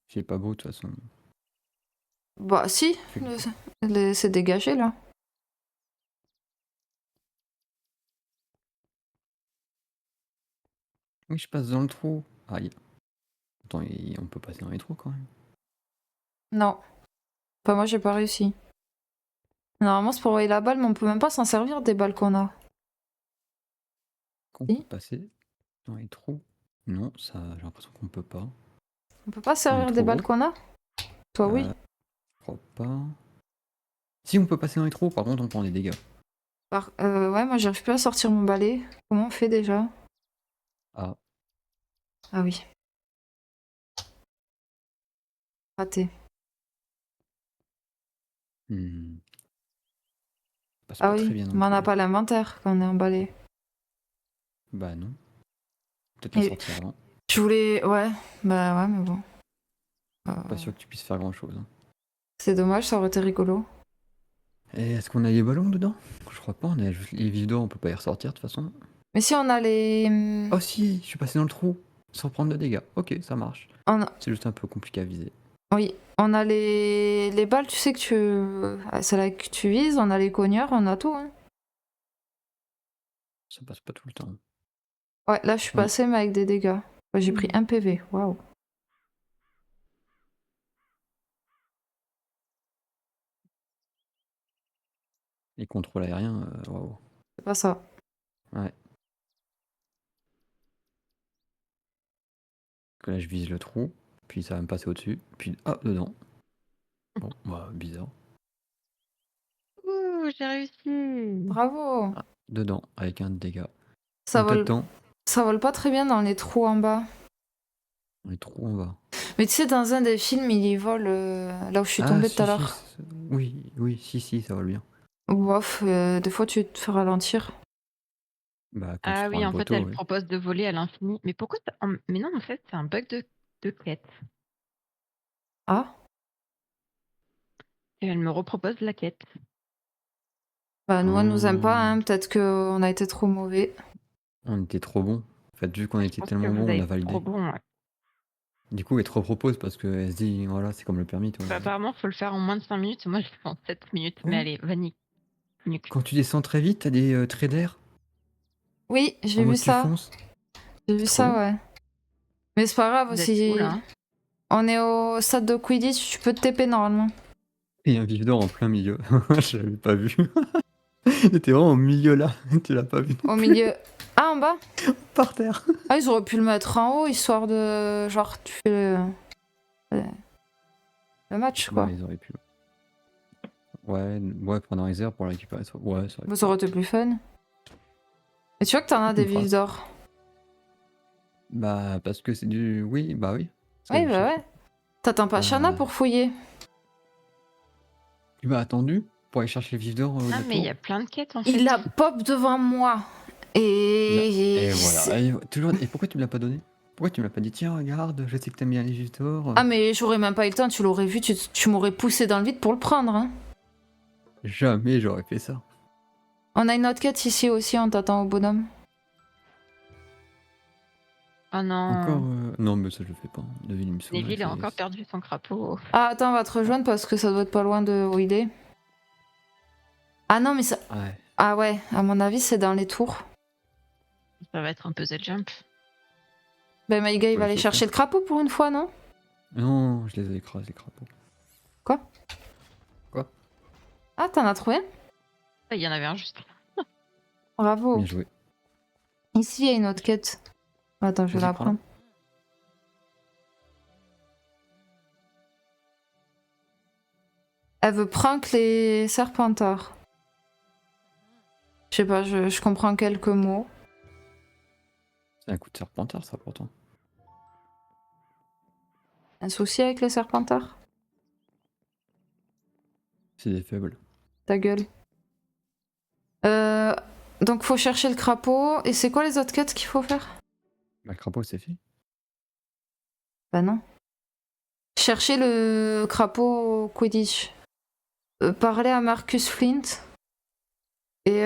C'est pas beau de toute façon. Bah si, Fait que- c'est dégagé là. Oui, je passe dans le trou. Aïe. Attends, on peut passer dans les trous quand même. Non. Enfin moi j'ai pas réussi. Normalement c'est pour envoyer la balle, mais on peut même pas s'en servir des balles qu'on a. Qu'on Si. peut passer dans les trous. Non, ça, j'ai l'impression qu'on peut pas. On peut pas On est servir des trop balles haut. qu'on a? Toi oui. Je crois pas. Si on peut passer dans les trous, par contre, on prend des dégâts. Ouais, moi j'arrive plus à sortir mon balai. Comment on fait déjà? Ah, Ah oui. Raté. hmm. Passe Ah pas très oui, bien dans le mais on n'a trou. pas l'inventaire quand on est en balai. Bah non. Peut-être la Et- sortir avant. Je voulais... Ouais, bah ouais, mais bon. Pas sûr que tu puisses faire grand chose. C'est dommage, ça aurait été rigolo. Et est-ce qu'on a les ballons dedans? Je crois pas, on a juste les vides d'eau, on peut pas y ressortir de toute façon. Mais si on a les... Oh si, je suis passé dans le trou, sans prendre de dégâts. Ok, ça marche. C'est juste un peu compliqué à viser. Oui, on a les balles, tu sais que c'est là que tu vises, on a les cogneurs, on a tout. Hein. Ça passe pas tout le temps. Ouais, là je suis Oui. passée, mais avec des dégâts. Ouais, j'ai pris 1 PV, waouh. Les contrôles aériens, waouh. C'est pas ça. Ouais. Que là je vise le trou, puis ça va me passer au-dessus, puis hop, dedans. Bon, bah bizarre. Ouh, j'ai réussi. Bravo. Dedans, avec un dégât. Ça On vole... t'attend. ça vole pas très bien dans les trous en bas. Les trous en bas. Mais tu sais, dans un des films, il y vole là où je suis tombée tout à l'heure. Oui, oui, si, ça vole bien. Bof, des fois tu te fais ralentir. Bah quand tu Ah prends oui, le en fait, bateau, elle oui. propose de voler à l'infini. Mais pourquoi Mais non, en fait, c'est un bug de quête. Ah, Et elle me repropose la quête. bah nous, elle nous aime pas, hein. Peut-être qu'on a été trop mauvais. On était trop bon. En fait, vu qu'on Je était pense que tellement vous bon, on avez a été validé. trop bon. Ouais. Du coup, elle te repropose parce qu'elle se dit, voilà, c'est comme le permis, toi. Bah, apparemment, faut le faire en moins de 5 minutes. Moi, je le fais en 7 minutes. Mais Oh. allez, vanille. Nuque. Quand tu descends très vite, t'as des traits d'air Oui, j'ai en vu mode tu ça. fonces. J'ai vu C'est trop ça, bien. ouais. Mais c'est pas grave, Vous êtes où, si là on est au stade de Quidditch, tu peux te TP normalement. Et un vif d'or en plein milieu. Je l'avais pas vu. Il était vraiment au milieu là. Tu l'as pas vu Au milieu. Ah, en bas? par terre. Ah, ils auraient pu le mettre en haut, histoire de... Genre, tu fais le match, quoi. Ouais, ils auraient pu. Ouais, pendant les heures pour la récupérer. Ouais, ça aurait Bah, pu. ça aurait été plus fun. Et tu vois que t'en as des Une phrase. vifs d'or. Bah, parce que c'est du. Oui, bah oui. Ça, Oui, je bah cherche. ouais. T'attends pas Shana pour fouiller. Tu m'as attendu pour aller chercher le vif d'or de Ah, la mais il y tour. a plein de quêtes, en fait. Il a pop devant moi. Et... Et voilà. Et pourquoi tu me l'as pas donné? Pourquoi tu me l'as pas dit, tiens, regarde, je sais que t'aimes bien les vifs d'or. Ah, mais j'aurais même pas eu le temps, tu l'aurais vu, tu m'aurais poussé dans le vide pour le prendre. Hein. Jamais j'aurais fait ça. On a une autre quête ici aussi, on t'attend au bonhomme. Oh non. Encore. Non, mais ça je le fais pas. Devine, il me saoule. Neville avec a ses- encore perdu son crapaud. Ah, attends, on va te rejoindre parce que ça doit être pas loin de où il est. Ah non, mais ça... Ouais. Ah ouais, à mon avis, c'est dans les tours. Ça va être un puzzle jump. Ben, Maïga, il Ouais, va aller faut chercher faire. le crapaud pour une fois, non? Non, je les ai écrasés, les crapauds. Quoi? Quoi? Ah, t'en as trouvé? Ah, il y en avait un juste. Bravo. Bien joué. Ici, il y a une autre quête. Attends, je vais Vas-y, la prends-la. prendre. Elle veut prank les Serpentards. Je sais pas, je comprends quelques mots. C'est un coup de serpentard, ça, pourtant. Un souci avec les serpentards? C'est des faibles. Ta gueule. Euh, donc faut chercher le crapaud. Et c'est quoi les autres quêtes qu'il faut faire? Bah, le crapaud, c'est fait. Bah non. Chercher le crapaud Quidditch. Parler à Marcus Flint. Et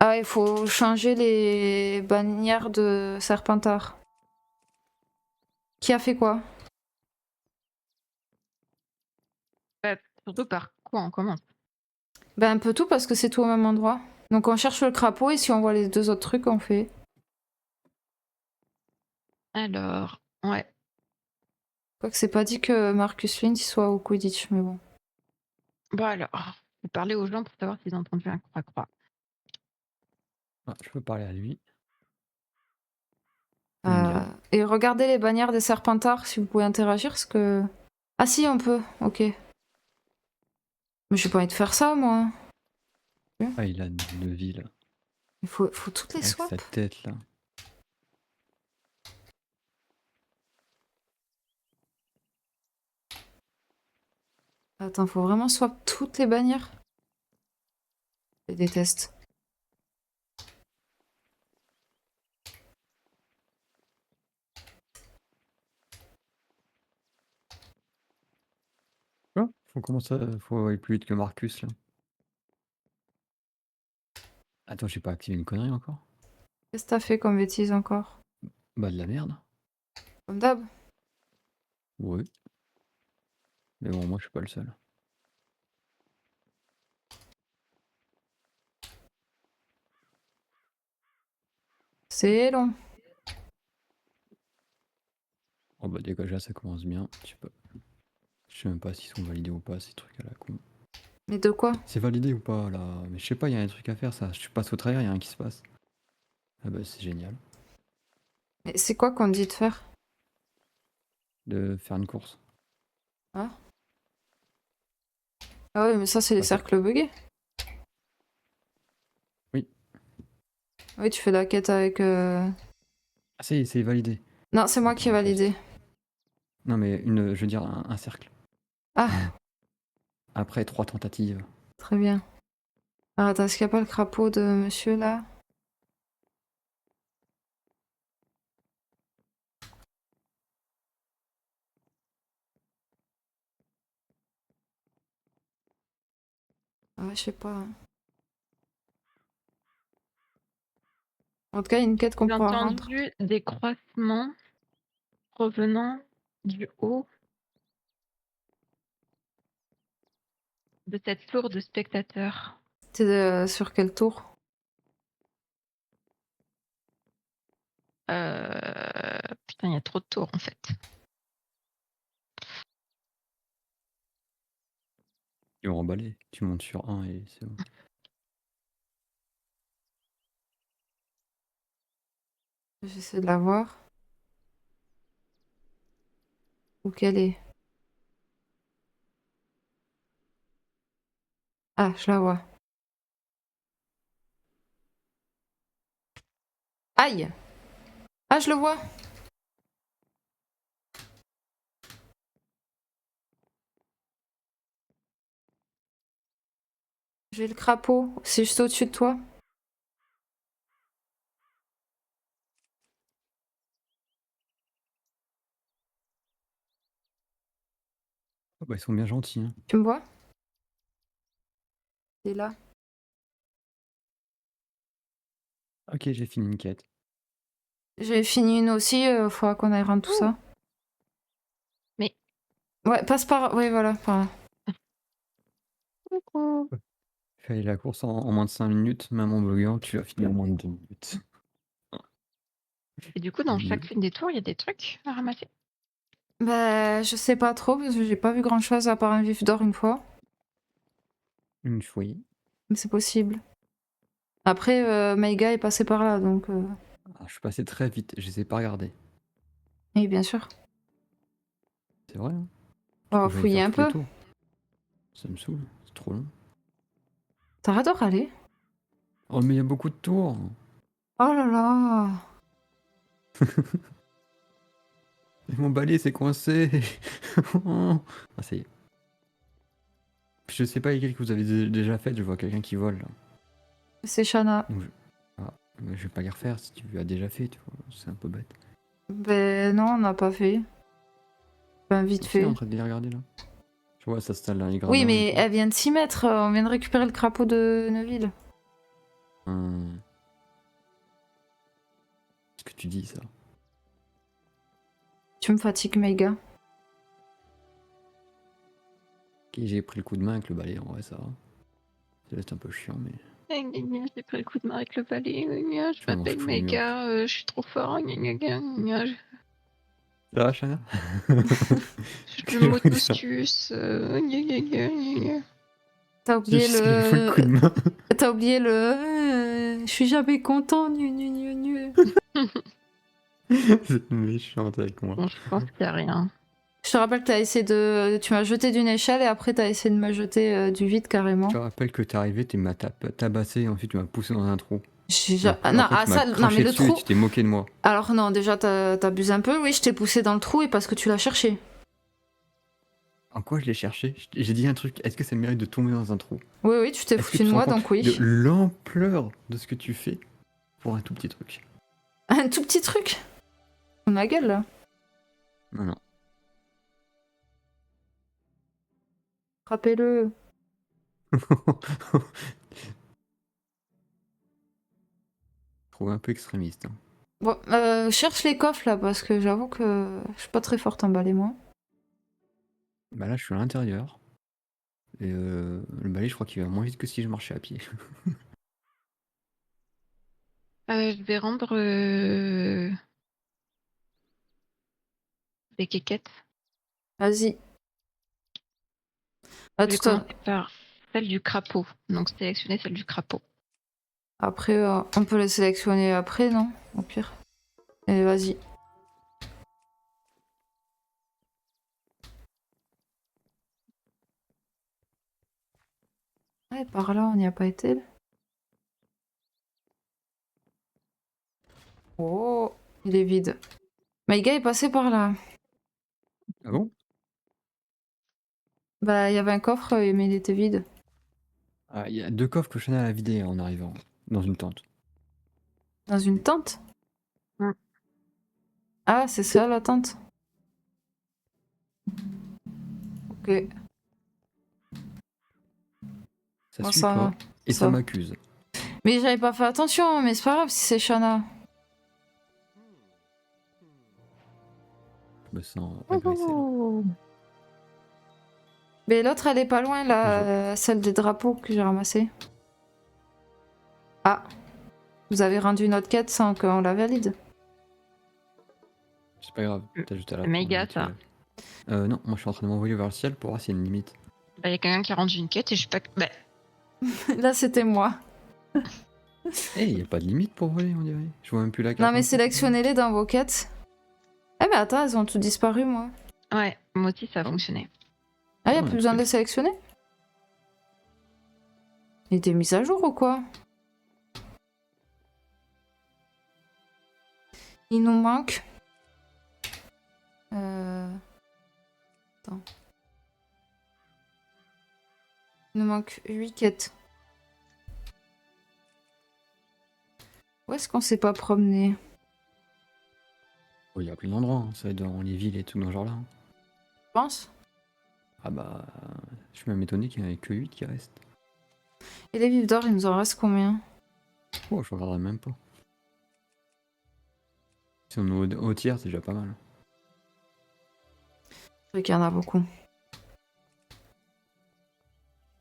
ah, il faut changer les bannières de Serpentard. Qui a fait quoi? Bah, surtout par quoi on commence. Ben un peu tout parce que c'est tout au même endroit. Donc on cherche le crapaud et si on voit les deux autres trucs, on fait. Alors, ouais. Quoique c'est pas dit que Marcus Flint il soit au Quidditch, mais bon. Bon alors, faut parler aux gens pour savoir s'ils ont entendu un croix-croix. Ah, je peux parler à lui. Il me dit rien. Et regardez les bannières des Serpentards si vous pouvez interagir, parce que. Ah si, on peut, ok. Mais j'ai pas envie de faire ça, moi. Ah, il a une vie, là. Il faut toutes les Avec sa swaps. tête, là. Attends, faut vraiment swap toutes les bannières. Je les déteste. Quoi? Faut aller plus vite que Marcus, là. Attends, j'ai pas activé une connerie encore? Qu'est-ce que t'as fait comme bêtise encore? Bah, de la merde. Comme d'hab. Oui. Mais bon, moi, je suis pas le seul. C'est long. Oh, bah, déjà, ça commence bien. Je sais même pas s'ils sont validés ou pas, ces trucs à la con. Mais de quoi? C'est validé ou pas, là? Mais je sais pas, il y a un truc à faire, ça. Je passe au travers, il y a rien qui se passe. Ah bah, c'est génial. Mais c'est quoi qu'on dit de faire? De faire une course. Ah. Ah oui, mais ça, c'est les Bah, cercles buggés. Oui. Oui, tu fais la quête avec. Ah, c'est validé. Non, c'est moi qui ai Attends, validé. Non, mais je veux dire un cercle. Ah, Après 3 tentatives. très bien. Alors, attends, est-ce qu'il n'y a pas le crapaud de monsieur là? Ah, ouais, je sais pas. En tout cas, il y a une quête qu'on J'ai pourra rendre. entendu des croissements provenant du haut de cette tour de spectateurs. T'es sur quel tour? Putain, il y a trop de tours en fait. Ils ont emballé. Tu montes sur un et c'est bon. J'essaie de la voir. Où qu'elle est? Ah, je la vois. Aïe! Ah, je le vois! J'ai le crapaud. C'est juste au-dessus de toi. Oh, bah, ils sont bien gentils, hein. Tu me vois? T'es là. Ok, j'ai fini une quête. J'ai fini une aussi, faudra qu'on aille rendre tout ça. Mais Ouais, passe par. Ouais, voilà, par là. coucou. Fallait la course en moins de 5 minutes. Même en blogueur, tu vas finir en moins de 2 minutes. Et du coup, dans Mieux. chacune des tours, il y a des trucs à ramasser. Bah, je sais pas trop, parce que j'ai pas vu grand chose à part un vif d'or une fois. Une fouille. Mais c'est possible. Après, Maïga est passé par là, donc. Ah, je suis passé très vite, je les ai pas regardés. Oui, bien sûr. C'est vrai, hein. On va Faut que j'aille fouiller faire un tous les peu. tours. Ça me saoule, c'est trop long. T'arrêtes de râler. Oh, mais il y a beaucoup de tours. Oh là là. Mon balai s'est coincé. Ah, ça y est. Puis je sais pas lesquels que vous avez déjà fait, je vois quelqu'un qui vole là. C'est Shana. Donc mais je vais pas les refaire si tu as déjà fait, tu vois. C'est un peu bête. Ben non, on n'a pas fait. Ben vite Si, en fait. train de les regarder là. Je vois, ça s'installe dans les Oui, gradins et mais tout. elle vient de s'y mettre. On vient de récupérer le crapaud de Neuville. Ce que tu dis, ça. Tu me fatigues, méga. Ok, j'ai pris le coup de main avec le balai, en vrai, ça va. C'est un peu chiant, mais J'ai pris le coup de main avec le balai. Je je m'en m'appelle fous mieux. Mega, je suis trop fort. Je Ça va, Chana? je m'auto-suce. T'as C'est oublié juste qu'il faut le coup de le. main. T'as oublié le. Je suis jamais content. Nu. C'est méchante avec moi. Bon, je pense qu'il n'y a rien. Je te rappelle que t'as essayé de. Tu m'as jeté d'une échelle et après t'as essayé de me jeter du vide carrément. Je te rappelle que t'es arrivé, tu m'as tabassé et ensuite tu m'as poussé dans un trou. Non, Après, ah, tu m'as ça, non, mais craché le dessus et trou. tu t'es moqué de moi. Alors, non, déjà, t'abuses un peu. Oui, je t'ai poussé dans le trou et parce que tu l'as cherché. En quoi je l'ai cherché? J'ai dit un truc, est-ce que ça mérite de tomber dans un trou? Oui, tu t'es Est-ce que foutu tu de te rends moi, compte donc oui. de l'ampleur de ce que tu fais pour un tout petit truc? Un tout petit truc. Ma gueule, là. Non, non. Frappez-le. Trouve un peu extrémiste. Hein. Bon, cherche les coffres, là, parce que j'avoue que je suis pas très forte emballée, moi. Bah là, je suis à l'intérieur. Et le balai, je crois qu'il va moins vite que si je marchais à pied. Je vais rendre des quéquettes. Vas-y. Je vais Tout à... commencer par celle du crapaud. Donc, sélectionner celle du crapaud. Après, on peut les sélectionner après, non? Au pire. Et vas-y. Ouais, par là, on n'y a pas été. Oh, il est vide. Maïga est passé par là. Ah bon? Bah, il y avait un coffre, mais il était vide. Ah, il y a 2 coffres que Chanel a vidés en arrivant dans une tente. Dans une tente? Mm. Ah, c'est ça la tente? Ok. Ça Bon, suit ça va. pas et ça Ça. m'accuse. Mais j'avais pas fait attention, mais c'est pas grave si c'est Shana. Je me sens agressé là. Mais l'autre, elle est pas loin, là, celle des drapeaux que j'ai ramassée. Ah, vous avez rendu notre quête sans qu'on la valide. C'est pas grave, t'as juste à la C'est méga, prendre, ça. non, moi je suis en train de m'envoyer vers le ciel pour voir s'il y a une limite. Bah, il y a quelqu'un qui a rendu une quête et je suis pas. Bah, Là, c'était moi. Eh, y a pas de limite pour voler, on dirait. Je vois même plus la carte. Non, mais en fait. sélectionnez-les dans vos quêtes. Eh, mais attends, elles ont tout disparu, moi. ouais, moi aussi, ça a Ah. fonctionné. Ah, y a Ouais, plus besoin de les truc. sélectionner? Il était mis à jour ou quoi? Il nous manque... Attends. Il nous manque 8 quêtes. Où est-ce qu'on s'est pas promené? Oh, y a plein d'endroits, hein. Ça va être dans les villes et tout dans ce genre-là. Hein. Je pense. Ah bah, je suis même étonné qu'il n'y en ait que 8 qui restent. Et les vifs d'or, il nous en reste combien? Oh, je regarderai même pas. Si on est au tiers, c'est déjà pas mal. Je sais qu'il y en a beaucoup.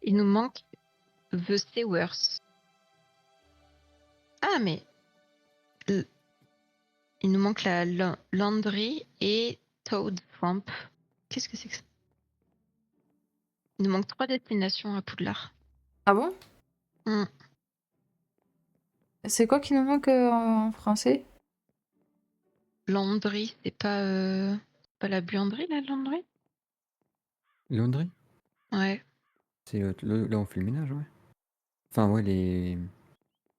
Il nous manque The Sewers. Ah, mais. Il nous manque la Landry et Toad Swamp. Qu'est-ce que c'est que ça? Il nous manque 3 destinations à Poudlard. Ah bon? Hmm. C'est quoi qui nous manque en français? Landry, c'est pas la buanderie, la Landry? Laundry? Ouais. C'est là où on fait le ménage, ouais. Enfin, ouais, les.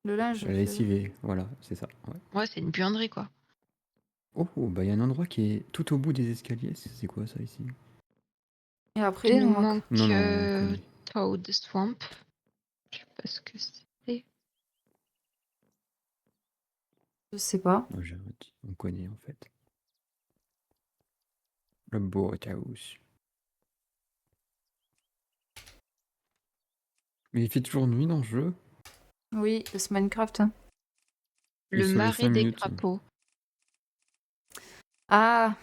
Le linge. La je veux dire. lessiver, voilà, c'est ça. Ouais. Ouais, c'est une buanderie, quoi. Oh, bah il y a un endroit qui est tout au bout des escaliers. C'est quoi ça ici? Et après, Il il nous nous manque. manque Non, non, on connaît. Toad Swamp. Je sais pas ce que c'est. Je sais pas. Non, on connaît en fait. Le boathouse. Mais il fait toujours nuit dans le jeu. Oui, c'est Minecraft. Hein. Et Le sur les marais 5 des minutes. crapauds. Ah,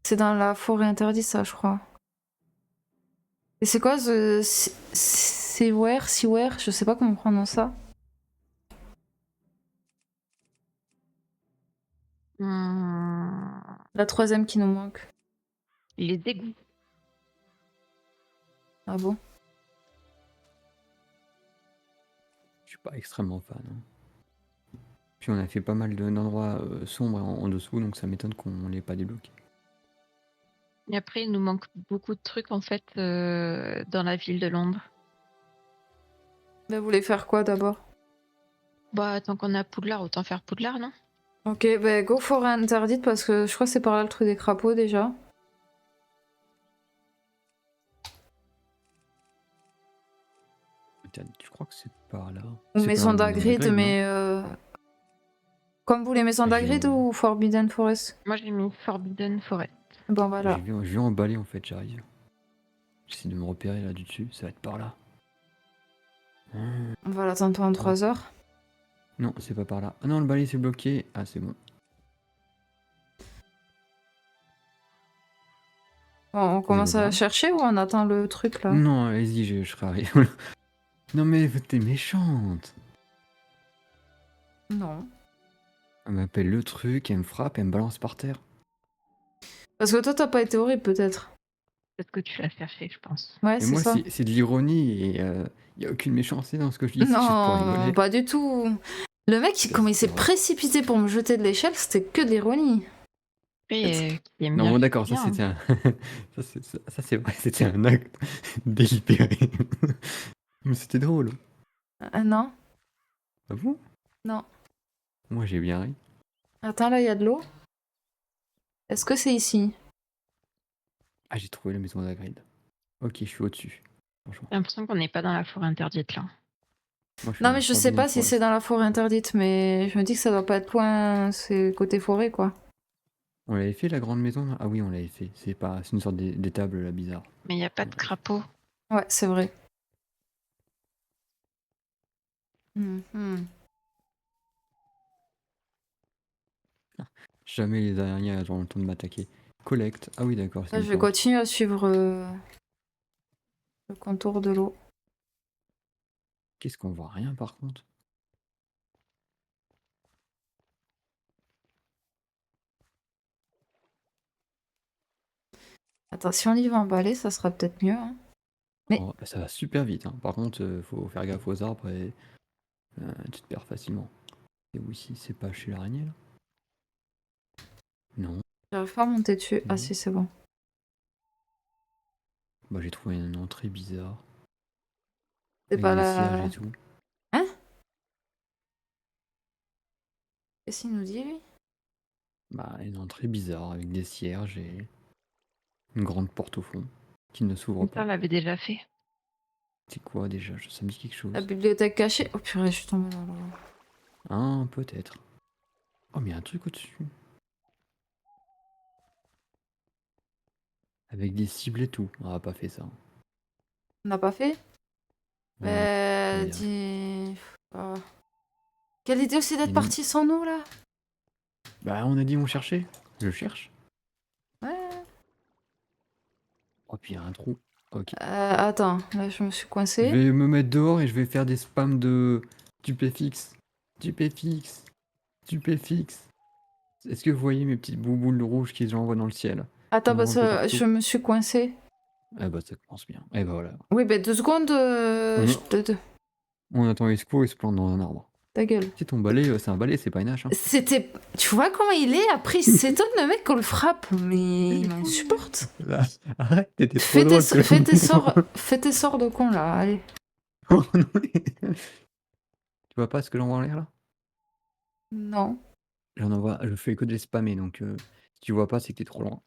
c'est dans la forêt interdite, ça, je crois. Et c'est quoi ce Seaware, je sais pas comment on prononce ça. La troisième qui nous manque. Les égouts. Ah bon? Je suis pas extrêmement fan. Hein. Puis on a fait pas mal d'endroits sombres en dessous, donc ça m'étonne qu'on l'ait pas débloqué. Et après, il nous manque beaucoup de trucs, en fait, dans la ville de Londres. Bah, vous voulez faire quoi d'abord? Bah, tant qu'on a Poudlard, autant faire Poudlard, non? Ok, bah go forêt interdite parce que je crois que c'est par là le truc des crapauds déjà. Je crois que c'est par là. Ou C'est pas maison la d'Hagrid, non? mais comme vous les maisons d'Hagrid ou Forbidden Forest? Moi, j'ai mis Forbidden Forest. Bon voilà. Je vais emballer en fait, j'arrive. J'essaie de me repérer là du dessus, ça va être par là. On va l'attendre pendant 3 heures. Non, c'est pas par là. Ah non, le balai c'est bloqué. Ah, c'est bon. Bon, on commence à bras. chercher ou on attend le truc là? Non, allez-y, je serai arrivé. Non mais t'es méchante. Non. Elle m'appelle le truc, elle me frappe, elle me balance par terre. Parce que toi t'as pas été horrible peut-être. Parce que tu l'as cherché, je pense. Ouais, Et c'est moi, ça. c'est de l'ironie et y a aucune méchanceté dans ce que je dis, c'est juste pour Non, rigoler. pas du tout. Le mec, comme il s'est C'est vrai. précipité pour me jeter de l'échelle, c'était que de l'ironie. Et qui aime Non, bien bon, fait d'accord, ça bien. c'était un. ça, c'est vrai, c'était un acte délibéré. Mais c'était drôle. Non, Ah bon? non. Moi j'ai bien ri. Attends, là il y a de l'eau. Est-ce que c'est ici? Ah, j'ai trouvé la maison d'Hagrid. Ok, je suis au-dessus. Franchement. J'ai l'impression qu'on n'est pas dans la forêt interdite, là. Moi, suis Non, dans mais la je sais Forbidden pas si c'est Forest. dans la forêt interdite, mais je me dis que ça doit pas être loin, c'est côté forêt quoi. On l'avait fait la grande maison là? Ah oui, on l'avait fait. C'est pas, c'est une sorte d'étable là bizarre. Mais il n'y a pas de crapaud. Ouais, c'est vrai. Mhm. Jamais les araignées auront le temps de m'attaquer. Collecte. Ah oui, d'accord. c'est Là, une je vais plante. continuer à suivre le contour de l'eau. Qu'est-ce qu'on voit? Rien par contre. Attends, si on y va en balai, ça sera peut-être mieux. Hein. Mais- Oh, ça va super vite. Hein. Par contre, faut faire gaffe aux arbres et tu te perds facilement. Et où ici? C'est pas chez l'araignée là? Non. J'arrive pas à monter dessus. Ah Non. si, c'est bon. Bah j'ai trouvé une entrée bizarre. C'est Avec pas des la... cierges et tout. Hein? Qu'est-ce qu'il nous dit, lui? Bah une entrée bizarre avec des cierges et une grande porte au fond qui ne s'ouvre Ça, on pas. l'avait déjà fait. C'est quoi déjà? Ça me dit quelque chose. La bibliothèque cachée. Oh purée, je suis tombée dans l'eau. Ah, peut-être. Oh, mais il y a un truc au-dessus. Avec des cibles et tout. On n'a pas fait ça. On n'a pas fait? Ouais, Dis... Ah. Quelle idée aussi d'être Et parti sans nous, là? bah, on a dit on cherchait. Je cherche. Ouais. Oh, puis il y a un trou. Ok. Attends, là, je me suis Je coincée. vais me mettre dehors et je vais faire des spams de stupéfixe. Stupéfixe. Stupéfixe. Est-ce que vous voyez mes petites bouboules rouges qui s'envoient dans le ciel? Attends, On en parce voit un peu que partout. je me suis coincée. Eh bah, ça commence bien. Eh bah, voilà. Oui, ben 2 secondes, Non. je te... On attend les secours, il se plante dans un arbre. Ta gueule. Si ton balai, c'est un balai, c'est pas une hache. Hein. C'était... Tu vois comment il est? Après, il s'étonne, le mec, qu'on le frappe. Mais il m'insupporte. Arrête, t'étais trop Fais drôle. tes sorts de con, là. Allez. Oh non, vois pas ce que j'envoie en l'air là? Non. J'en envoie, je fais que de les spammer donc si tu vois pas, c'est que t'es trop loin.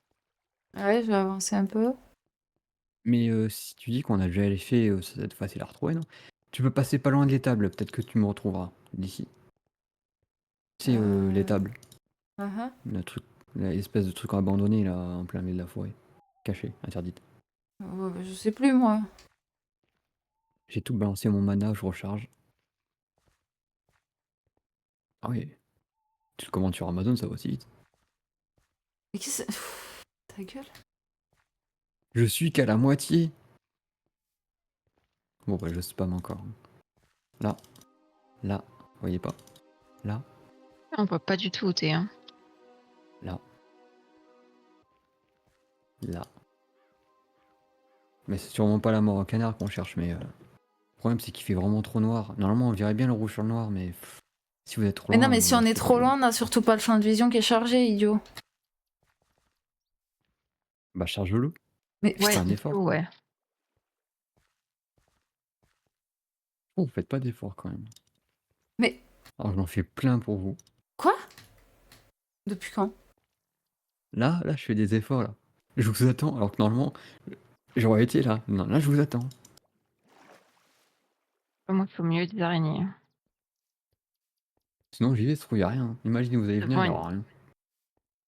Ouais, je vais avancer un peu. Mais si tu dis qu'on a déjà les faits, ça doit être facile à retrouver, non? Tu peux passer pas loin de l'étable, peut-être que tu me retrouveras d'ici. C'est Euh... l'étable, uh-huh. le truc, l'espèce de truc abandonné là, en plein milieu de la forêt, caché, interdite. Je sais plus, moi. J'ai tout balancé mon mana, je recharge. Ah oui, tu le commandes sur Amazon, ça va aussi vite. Mais qu'est-ce que ta gueule. Je suis qu'à la moitié. Bon bah je spam encore. Là, là, vous voyez pas? Là, On voit pas du tout où t'es. Hein. là, là. Mais c'est sûrement pas la mort au canard qu'on cherche, mais le problème c'est qu'il fait vraiment trop noir. Normalement on verrait bien le rouge sur le noir, mais si vous êtes trop Mais non, loin, mais si on est c'est pas trop joli. loin, on a surtout pas le champ de vision qui est chargé, idiot. Bah charge-le, Mais fais Ouais, putain. un du effort. coup, ouais. Oh, vous faites pas d'effort quand même. Mais Alors j'en fais plein pour vous. quoi? Depuis quand? Là, je fais des efforts là. Je vous attends, alors que normalement, j'aurais été là. Non, là je vous attends. Moi, il faut mieux des araignées. Sinon j'y vais, se trouve y a rien. Imaginez vous allez venir, Devant il y une... aura rien.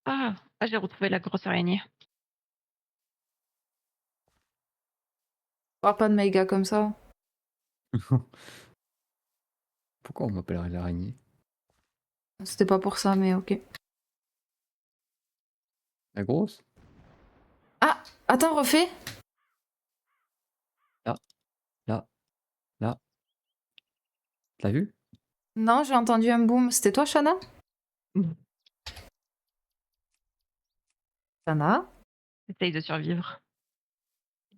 Ah, j'ai retrouvé la grosse araignée. Parle pas de méga comme ça. Pourquoi on m'appellerait l'araignée? C'était pas pour ça, mais ok. La grosse? Ah, attends, refais. Là, là, là. T'as vu? Non, j'ai entendu un boom. C'était toi, Shana? Shana? Essaye de survivre.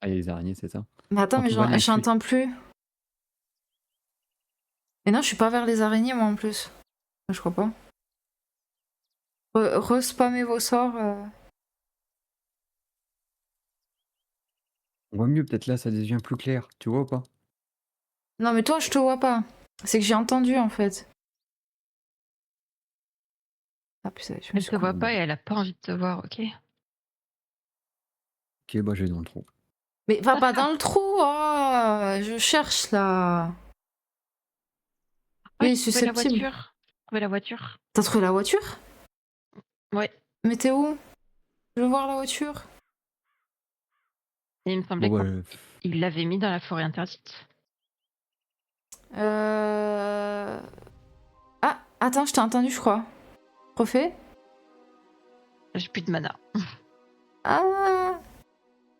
Ah, il y a les araignées, c'est ça. Mais attends, mais Antoine, je suis. j'entends plus. Mais non, je suis pas vers les araignées, moi, en plus. Je crois pas. Respammez vos sorts. On voit mieux, peut-être là ça devient plus clair. Tu vois ou pas? Non, mais toi, je te vois pas. C'est que j'ai entendu, en fait. Ah, putain, je me Elle suis te voit con. pas et elle a pas envie de te voir, ok? Ok, bah je vais dans le trou. Mais va pas dans le trou, oh, je cherche, là. Ah, Il est j'ai trouvé la susceptible. voiture. J'ai trouvé la voiture. T'as trouvé la voiture? Ouais. Mais t'es où? Je veux voir la voiture. Et il me Bon semblait bah qu'il l'avait mis dans la forêt interdite. Ah, attends, je t'ai entendu, je crois. Refais. J'ai plus de mana. Ah.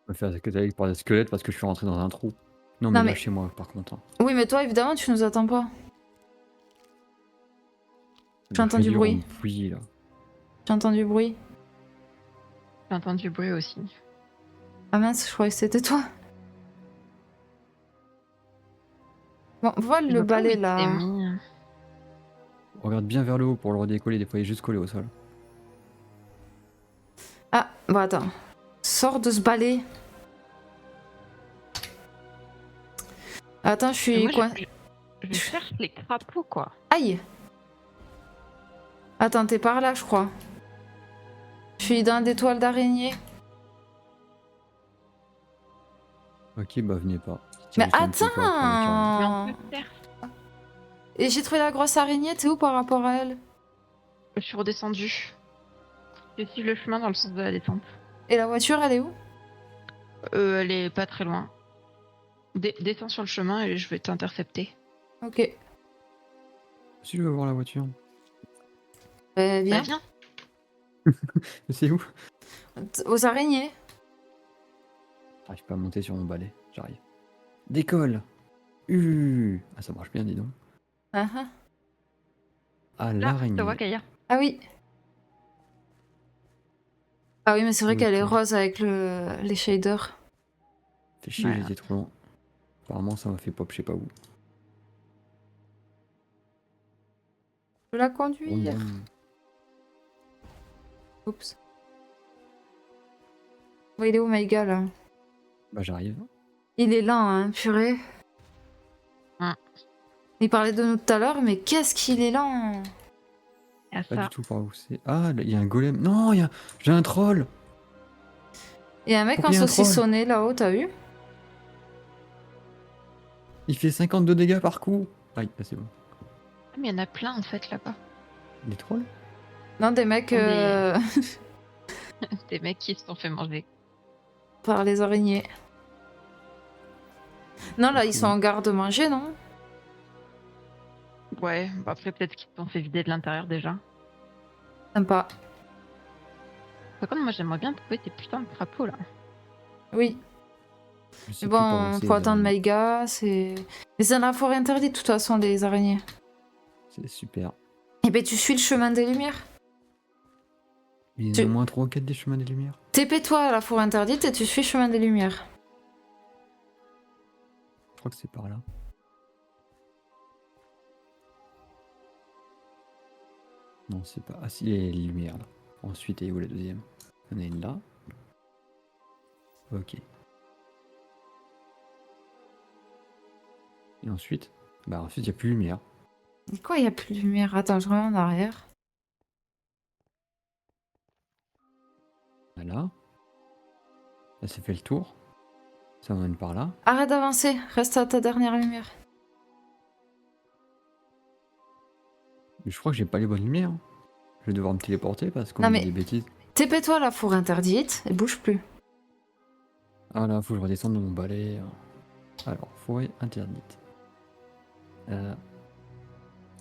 je vais faire ce que t'as dit par des squelettes parce que je suis rentré dans un trou. Non mais Non, mais... lâchez-moi par contre. Hein. Oui, mais toi, évidemment, tu nous attends pas. J'ai Je fais entendu du bruit. rond fouillis là. J'ai entendu bruit. J'ai entendu bruit aussi. Ah mince, je croyais que c'était toi. Bon, vole Je le vois pas où balai, il s'est là. mis. Regarde bien vers le haut pour le redécoller, des fois il est juste collé au sol. Ah, bon, attends. Sors de ce balai. Attends, je Mais suis moi, coin... je cherche les crapauds, quoi. Aïe. Attends, t'es par là, je crois. Je suis dans des toiles d'araignée. Ok, bah venez pas. Si Mais juste un petit peu après le carré. Mais on attends. peut faire. Et j'ai trouvé la grosse araignée, t'es où par rapport à elle? Je suis redescendue. Je suis le chemin dans le sens de la descente. Et la voiture, elle est où? Elle est pas très loin. Descends sur le chemin et je vais t'intercepter. Ok. Si je veux voir la voiture. Bah, Bah viens. viens. Mais c'est où? Aux araignées. J'arrive pas à monter sur mon balai. J'arrive. Décolle. Ah ça marche bien dis donc. Ah, ah. Ah Là, je te vois, l'araignée. Kaya. Ah oui. Ah oui, mais c'est vrai qu'elle est Ok. rose avec les shaders. Fait chier, Voilà. j'étais trop loin. Apparemment ça m'a fait pop je sais pas où. Je peux la Vroom, conduire. vroom. Oups. Bon, il est où, Maïga, là? Bah j'arrive. Il est lent, hein, purée. Hum. Il parlait de nous tout à l'heure, mais qu'est-ce qu'il est lent. Il y a Pas ça. du tout par où c'est. Ah, là, il y a un golem. Non, j'ai un troll. Il y a un mec Pourquoi en il y a un troll? saucissonné là-haut, t'as vu? Il fait 52 dégâts par coup. Aïe, là, c'est bon. Ah, mais il y en a plein en fait là-bas. Des trolls? Non, des mecs Mais- Des mecs qui se sont fait manger. par les araignées. Non, là, ils sont en garde-manger, non? Ouais, bah après peut-être qu'ils se sont fait vider de l'intérieur déjà. Sympa. Par contre, moi j'aimerais bien trouver des putains de crapauds là. Oui. Je sais Mais plus par où bon, c'est, faut les attendre araignées. Maïga, c'est... Mais c'est dans la forêt interdite, de toute façon, les araignées. C'est super. Eh ben, tu suis le chemin des lumières. Il y en Tu- a au moins 3 ou 4 des chemins des lumières. TP-toi à la forêt interdite et tu suis le chemin des lumières. Je crois que c'est par là. Non, c'est pas. Ah, si, les lumières là. Ensuite, et où la deuxième? Il y en a une là. Ok. Et ensuite? Bah, ensuite, il n'y a plus de lumière. Mais quoi, il y a plus de lumière? Attends, je reviens en arrière. Là. Là, ça fait le tour. Ça m'emmène par là. Arrête d'avancer, reste à ta dernière lumière. Mais je crois que j'ai pas les bonnes lumières. Je vais devoir me téléporter parce qu'on Non, a mais- dit des bêtises. TP-toi à la forêt interdite et bouge plus. Ah là, faut que je redescende dans mon balai. Alors, forêt interdite.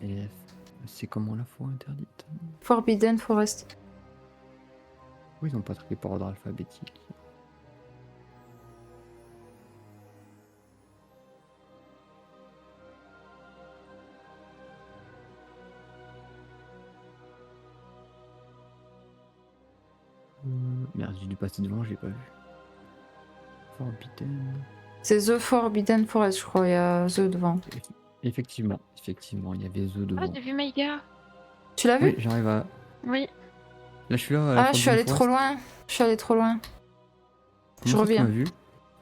Et c'est comment la forêt interdite? Forbidden Forest. Oui, ils ont pas traité par ordre alphabétique. Merde, j'ai dû passer devant, j'ai pas vu. Forbidden. C'est The Forbidden Forest, je crois, il y a The devant. Effectivement, il y avait The Ah, devant. j'ai vu Maïga. Tu l'as vu? Oui, j'arrive à. Oui. Là, je suis là. À la Ah, je suis Forbidden allée trop Forest. loin. Je suis allée trop loin. Comment Je ça, tu reviens. m'as vu?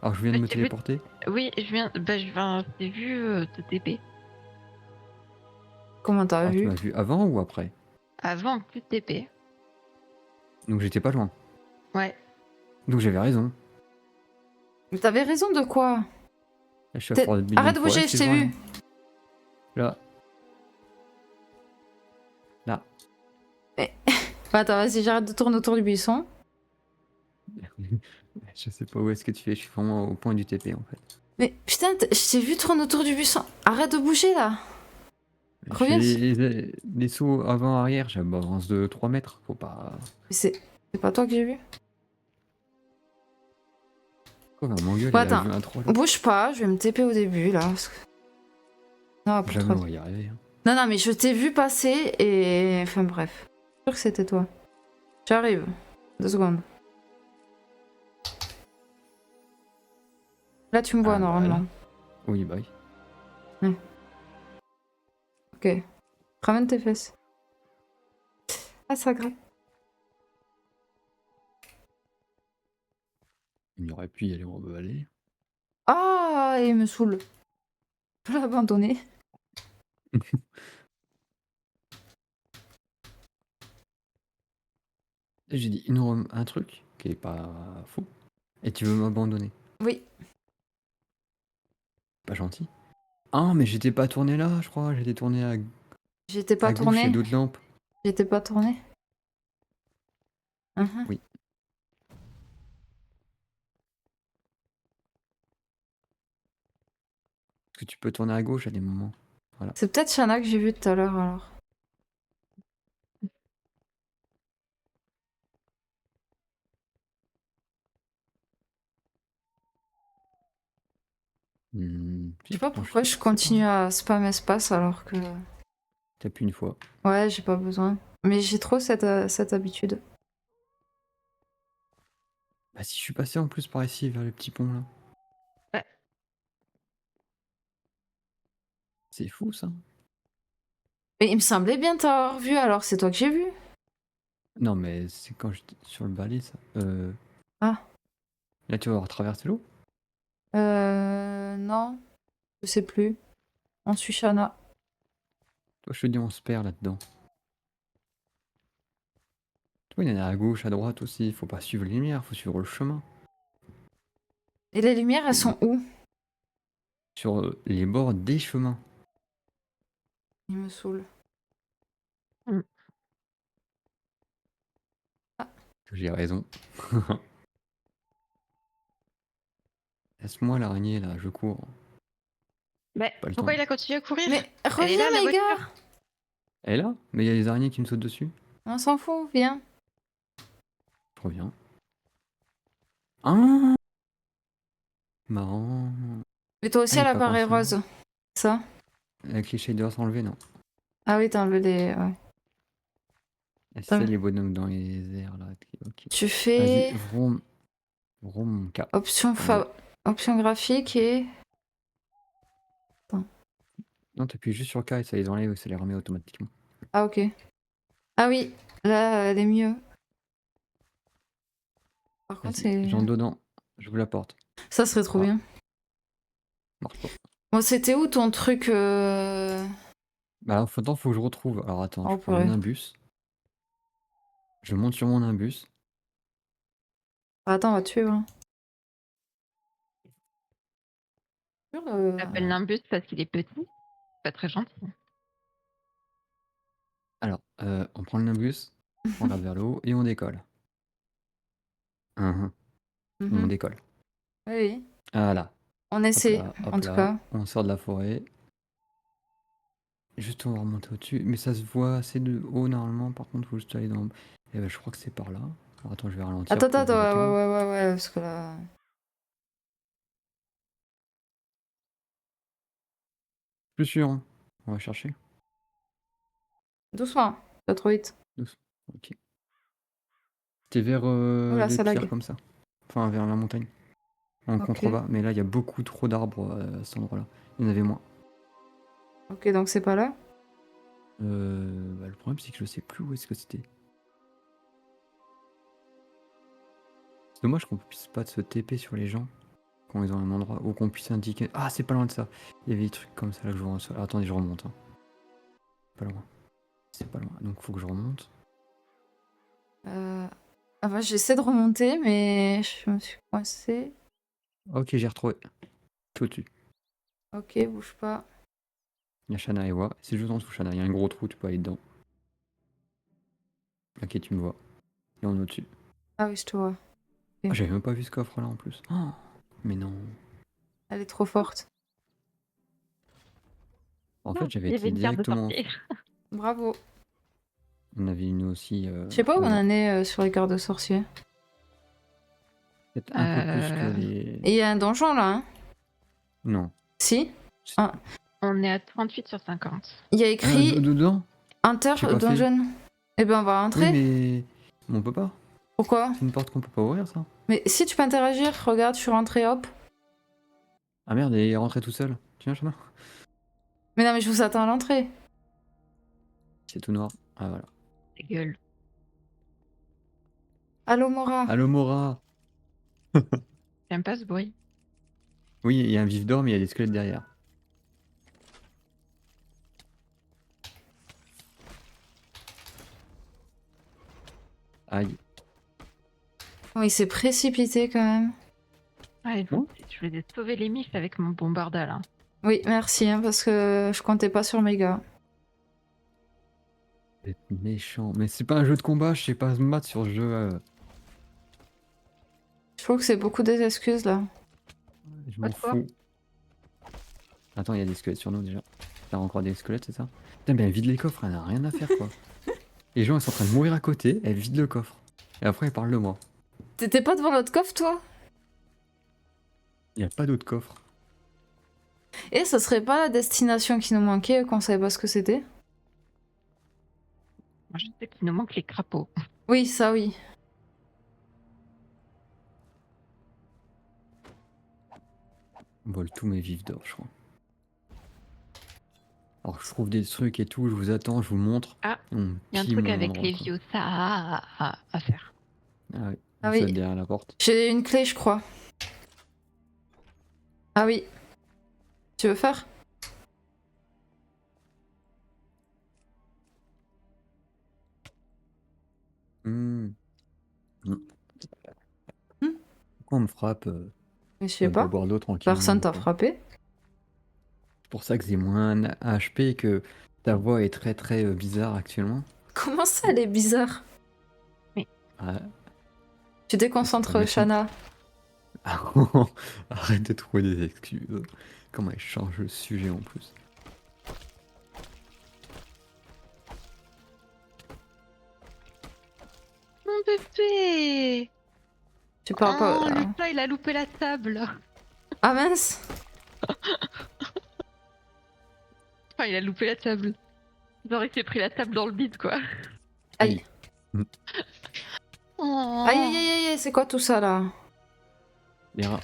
Alors, je viens de Mais me j'ai vu- téléporter. Oui, j'ai vu te TP. Comment t'as Ah, tu vu? m'as vu avant ou après? Avant, plus de TP. Donc, j'étais pas loin. Ouais. Donc, j'avais raison. Mais t'avais raison de quoi? Là, je suis à T'es- Forbidden Arrête de bouger, Forest, je et t'ai vois vu. rien. Là. Là. Attends, vas-y, j'arrête de tourner autour du buisson. Je sais pas où est-ce que tu fais. Je suis vraiment au point du TP en fait. Mais putain, je t'ai vu tourner autour du buisson. Arrête de bouger là. Je Reviens. fais les sauts avant-arrière. J'avance de 3 mètres. Faut pas. Mais c'est pas toi que j'ai vu. Quoi, on m'engueule, Bon, elle a attends. vu un troll. Bouge pas, je vais me TP au début là. parce que- Non, pour Jamais toi. on va y arriver. Hein. Non, non, mais je t'ai vu passer et. Enfin bref. Je suis sûr que c'était toi. J'arrive. 2 secondes. Là, tu me vois Ah, bah, normalement. là. Oui, bah oui. Ok. Ramène tes fesses. Ah, ça gratte. Il y aurait pu y aller, on va aller. Ah, il me saoule. Je peux l'abandonner. J'ai dit un truc qui est pas faux. Et tu veux m'abandonner. Oui. Pas gentil. Ah, mais j'étais pas tourné là, je crois. J'étais tourné J'étais pas à gauche, il y a tournée. d'autres lampes. J'étais pas tournée. Mhm. Oui. Parce que tu peux tourner à gauche à des moments. C'est peut-être Shana que j'ai vu tout à l'heure alors. Je sais pas pourquoi je continue à spam espace alors que. T'appuies une fois. Ouais, j'ai pas besoin. Mais j'ai trop cette habitude. Bah si je suis passé en plus par ici vers le petit pont là. Ouais. C'est fou ça. Mais il me semblait bien t'avoir vu alors, c'est toi que j'ai vu. Non mais c'est quand j'étais sur le balai ça. Ah. Là tu vas avoir traversé l'eau. Non. Je sais plus. On suit Shana. Toi, je te dis, on se perd là-dedans. Toi, il y en a à gauche, à droite aussi. Faut pas suivre les lumières, faut suivre le chemin. Et les lumières, elles sont où? Sur les bords des chemins. Il me saoule. J'ai raison. Laisse-moi l'araignée là, je cours. Bah, Pas le pourquoi temps. il a continué à courir? Mais Elle est reviens, là, la Maïga! voiture. Elle est là, mais il y a des araignées qui me sautent dessus. On s'en fout, viens. Je reviens. Ah, marrant. Mais toi aussi, Ah, elle j'ai pas apparaît pensé. rose. Ça? Avec les shaders enlevés, non. Ah oui, t'as enlevé les... Ouais. Et T'as- c'est les bonhommes dans les airs là. Ok. Tu Vas-y, fais... vroom. Vroom K. Option, Allez. option graphique et... Non, t'appuies juste sur K et ça les enlève et ça les remet automatiquement. Ah ok. Ah oui, là, elle est mieux. Par contre, Vas-y, c'est... j'entre dedans. J'ouvre la porte. Ça serait trop Ah. bien. Marche pas. Bon, c'était où ton truc Bah, alors, faut que je retrouve. Alors, attends, Oh je prends mon purée. nimbus. Je monte sur mon nimbus. Attends, on va te suivre. Hein. Sûr, Il s'appelle Nimbus parce qu'il est petit. Pas très gentil. Alors, on prend le nimbus, on regarde vers le haut et on décolle. On Mhm. décolle. Oui, oui. Voilà. On essaie, en Hop tout là. cas. On sort de la forêt. Juste on va remonter au-dessus. Mais ça se voit assez de haut normalement. Par contre, faut juste aller dans. Eh ben, je crois que c'est par là. Alors, attends, je vais ralentir Attends, pour attends, vous ouais, attendre. ouais, parce que là... Plus sûr, hein. On va chercher. Doucement, pas trop vite. Ok. T'es vers Oula, les ça pierres lag. comme ça. Enfin, vers la montagne. En Ok. contrebas. Mais là, il y a beaucoup trop d'arbres à cet endroit-là. Il y en avait moins. Ok, donc c'est pas là. Bah, le problème, c'est que je sais plus où est-ce que c'était. C'est dommage qu'on puisse pas se TP sur les gens quand ils ont un endroit où qu'on puisse indiquer. Ah, c'est pas loin de ça. Il y avait des trucs comme ça là que je vois. Attendez, je remonte. Hein. Pas loin. C'est pas loin. Donc faut que je remonte. Ah bah, j'essaie de remonter, mais je me suis coincée. Ok, j'ai retrouvé. Tout au-dessus. Ok, bouge pas. Il y a Shana et moi. C'est juste en dessous, Shana. Il y a un gros trou, tu peux aller dedans. Ok, tu me vois. Et on est au-dessus. Ah oui, je te vois. Ah, j'avais même pas vu ce coffre là en plus. Oh, mais non. Elle est trop forte. En Non, fait, j'avais il y avait été une carte de directement. sortie. Bravo. On avait une aussi. Je sais pas où on devant. en est sur les cartes de sorciers. Peut-être un peu plus que Euh, les. Et il y a un donjon là, hein? Non. Si. Ah, On est à 38 sur 50. il y a écrit Dedans Enter J'ai pas fait. Dungeon. Eh ben on va Oui, rentrer. mais. On peut pas. Pourquoi? C'est une porte qu'on peut pas ouvrir, ça. Mais si tu peux interagir, regarde, je suis rentrée, hop. Ah merde, il est rentré tout seul. Tiens, Shana. Mais non, mais je vous attends à l'entrée. C'est tout noir. Ah voilà. Ta gueule. Allô, Mora. Allo Mora. J'aime pas ce bruit. Oui, il y a un vif d'or, mais il y a des squelettes derrière. Aïe. Oh, il s'est précipité quand même. Ouais, Bon. je voulais sauver les miches avec mon bombardal. Hein. Oui, merci, hein, parce que je comptais pas sur mes gars. Vous êtes méchant. Mais c'est pas un jeu de combat, je sais pas me battre sur ce jeu. Je trouve que c'est beaucoup des excuses là. Je m'en Quoi fous. Attends, il y a des squelettes sur nous déjà. T'as encore des squelettes, c'est ça? Putain, mais elle vide les coffres, elle a rien à faire quoi. Les gens ils sont en train de mourir à côté, elle vide le coffre. Et après elle parle de moi. T'étais pas devant l'autre coffre, toi? Il n'y a pas d'autre coffre. Et ça serait pas la destination qui nous manquait, qu'on savait pas ce que c'était? Moi, je sais qu'il nous manque les crapauds. Oui, ça oui. On vole tous mes vifs d'or, je crois. Alors je trouve des trucs et tout, je vous attends, je vous montre. Ah, On il y a un pille truc mon avec endroit, les quoi. vieux, ça à faire. Ah oui, Ah vous oui. êtes derrière la porte. J'ai une clé, je crois. Ah oui. Tu veux faire? Pourquoi on me frappe Mais je Je sais peux pas pas. boire d'eau tranquillement. Personne t'a quoi. frappé. C'est pour ça que j'ai moins HP et que ta voix est très très bizarre actuellement. Comment ça, elle est bizarre? Ah, Tu c'est pas déconcentres, méchant. Shana. Arrête de trouver des excuses. Comment elle change le sujet en plus. Mon bébé. Tu parles pas. Oh, le chat, il a loupé la table. Ah mince! Enfin, il a loupé la table. Genre, il s'est pris la table dans le bide, quoi. Aïe. Oh. Aïe aïe aïe aïe, c'est quoi tout ça là? Les rats.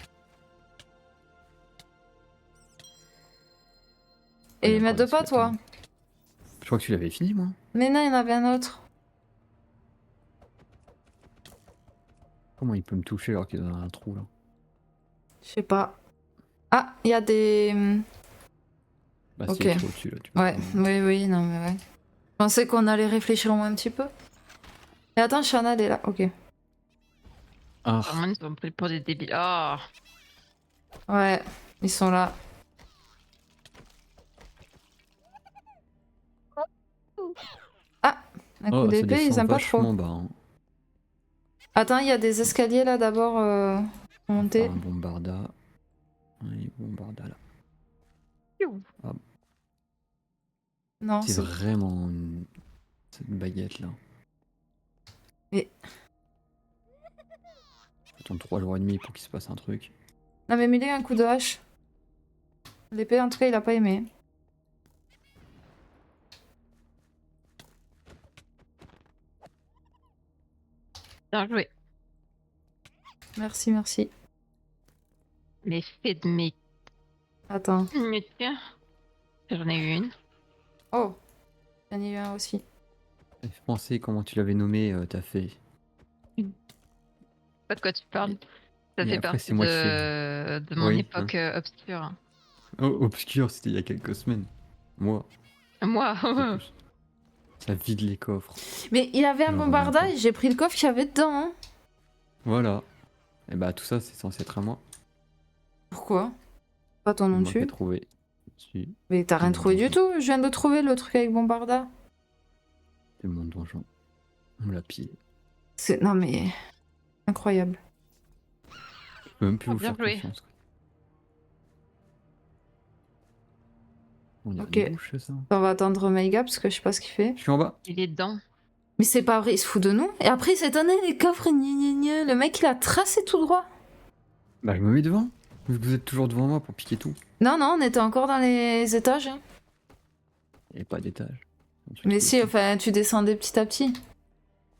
Et Il y ils a mettent encore de des pas, toi? squelettes. Je crois que tu l'avais fini, moi. Mais non, il y en avait un autre. Comment il peut me toucher alors qu'il est dans un trou là? Je sais pas. Ah, il y a des. Bah, Ok. si tu es au-dessus là, tu peux Ouais, pas- oui, oui, non, mais ouais. Je pensais qu'on allait réfléchir au moins un petit peu. Et attends, Shana, elle est là, ok. Ah, Vraiment, ils ont pris pour des débiles. Oh. Ouais, ils sont là. Ah, un coup oh ça d'épée, ils descend aiment pas trop. vachement bas. Hein. Attends, il y a des escaliers là d'abord pour On va faire monter. un bombarda. Oui, bombarda là. Piou. Non, C'est c'est. vraiment cette baguette là. Mais... Attends 3 jours et demi pour qu'il se passe un truc. Non, mais mets-lui un coup de hache. L'épée, en tout cas, il a pas aimé. Bien joué. Merci, merci. L'effet de mes Attends. minutes. J'en ai eu une. Oh, j'en ai eu un aussi. Ça fait penser comment tu l'avais nommé ta fée. Pas de quoi tu parles. Ça Mais fait après, partie c'est moi qui fais. de mon Oui, époque obscure. Oh, obscur, c'était il y a quelques semaines. Moi, Moi. en plus. Ça vide les coffres. Mais il avait un J'en reviens bombarda pas. et j'ai pris le coffre qu'il y avait dedans. Hein. Voilà. Et bah tout ça, c'est censé être à moi. Pourquoi? Pas ton C'est nom moi qui ai dessus. trouvé. Si, Mais t'as c'est rien mon trouvé du donjon. tout. Je viens de trouver le truc avec bombarda. C'est mon donjon. On me l'a pillé. C'est... Non mais... Incroyable. Je peux même plus Oh, vous bien faire joué. confiance. Quoi. On dirait Ok. une bouche, ça. On va attendre Meiga parce que je sais pas ce qu'il fait. Je suis en bas. Il est dedans. Mais c'est pas vrai, il se fout de nous. Et après il s'est étonné, les coffres, gna gna gna. Le mec il a tracé tout droit. Bah je me mets devant. Vu que vous êtes toujours devant moi pour piquer tout. Non, non, on était encore dans les étages. Hein. Il n'y a pas d'étage. Un truc Mais qui si, est- enfin, tu descendais petit à petit.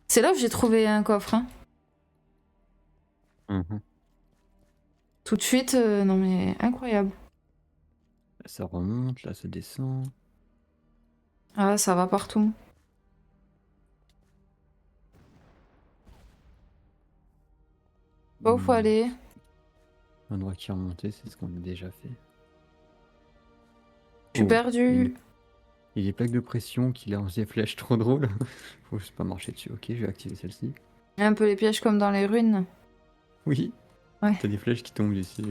C'est là où j'ai trouvé un coffre. Hein. Mhm. Tout de suite, non mais incroyable. Là, ça remonte, là ça descend. Ah, ça va partout. Bon, faut aller. L'endroit qui est remonté, c'est ce qu'on a déjà fait. Je suis Oh, perdue. il y a des plaques de pression qui lancent des flèches trop drôles. Faut juste pas marcher dessus. Ok, je vais activer celle-ci. Un peu les pièges comme dans les ruines. Oui. Ouais. T'as des flèches qui tombent ici.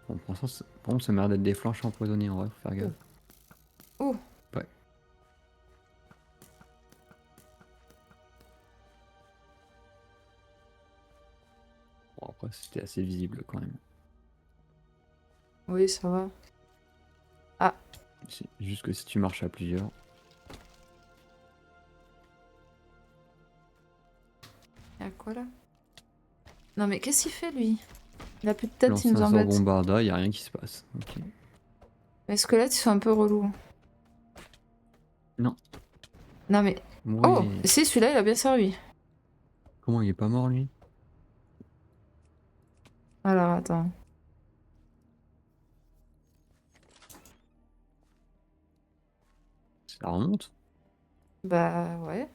Bon, pour l'instant, par contre, ça m'a l'air d'être des flanches empoisonnées en vrai, faut faire gaffe. Oh. Ouais. Bon, après, c'était assez visible quand même. Oui, ça va. C'est juste que si tu marches à plusieurs. Y'a quoi là? Non mais qu'est-ce qu'il fait lui? Il a plus de tête, Lancer il nous un sort embête. bombarda, y a rien qui se passe. Ok. Les squelettes, ils sont un peu relous. Non. Non mais... Ouais. Oh, si, celui-là, il a bien servi. Comment il est pas mort lui? Alors, attends. Ça remonte? Bah ouais,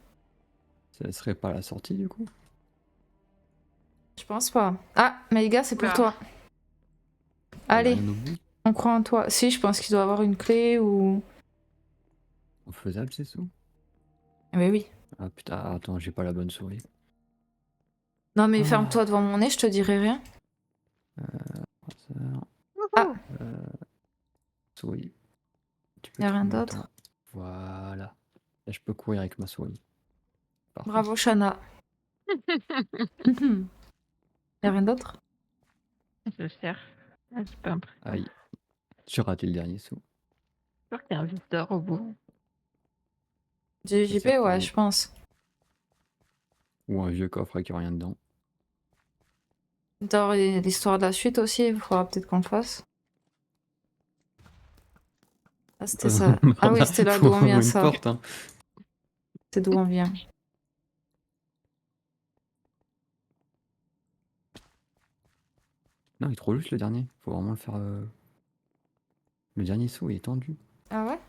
Ça serait pas la sortie du coup? je pense pas. Ah, mais les gars, c'est pour Oula. toi. Y a Allez, rien au bout? on croit en toi. Si, je pense qu'il doit avoir une clé ou... Faisable c'est ça? Mais oui. Ah putain, attends, j'ai pas la bonne souris. Non, mais Ah. ferme-toi devant mon nez, je te dirai rien. Croiseur, Ah, souris. Tu peux y a rien tourner d'autre. autant. Voilà. Là, je peux courir avec ma souris. Parfait. Bravo, Shana. Y a rien d'autre. Je cherche. Ah, c'est pas impressionnant. Aïe. J'ai raté le dernier saut. Je sûr qu'il y a un visiteur au bout. Du Ça JP, sert pour ouais, rien. je pense. Ou un vieux coffre avec rien dedans. Dans l'histoire de la suite aussi, il faudra peut-être qu'on le fasse. Ah, c'était ça. Ah oui, c'était là d'où on vient, une ça. porte, hein. C'est d'où on vient. Non, il est trop juste le dernier. Faut vraiment le faire. Le dernier saut est tendu. Ah ouais?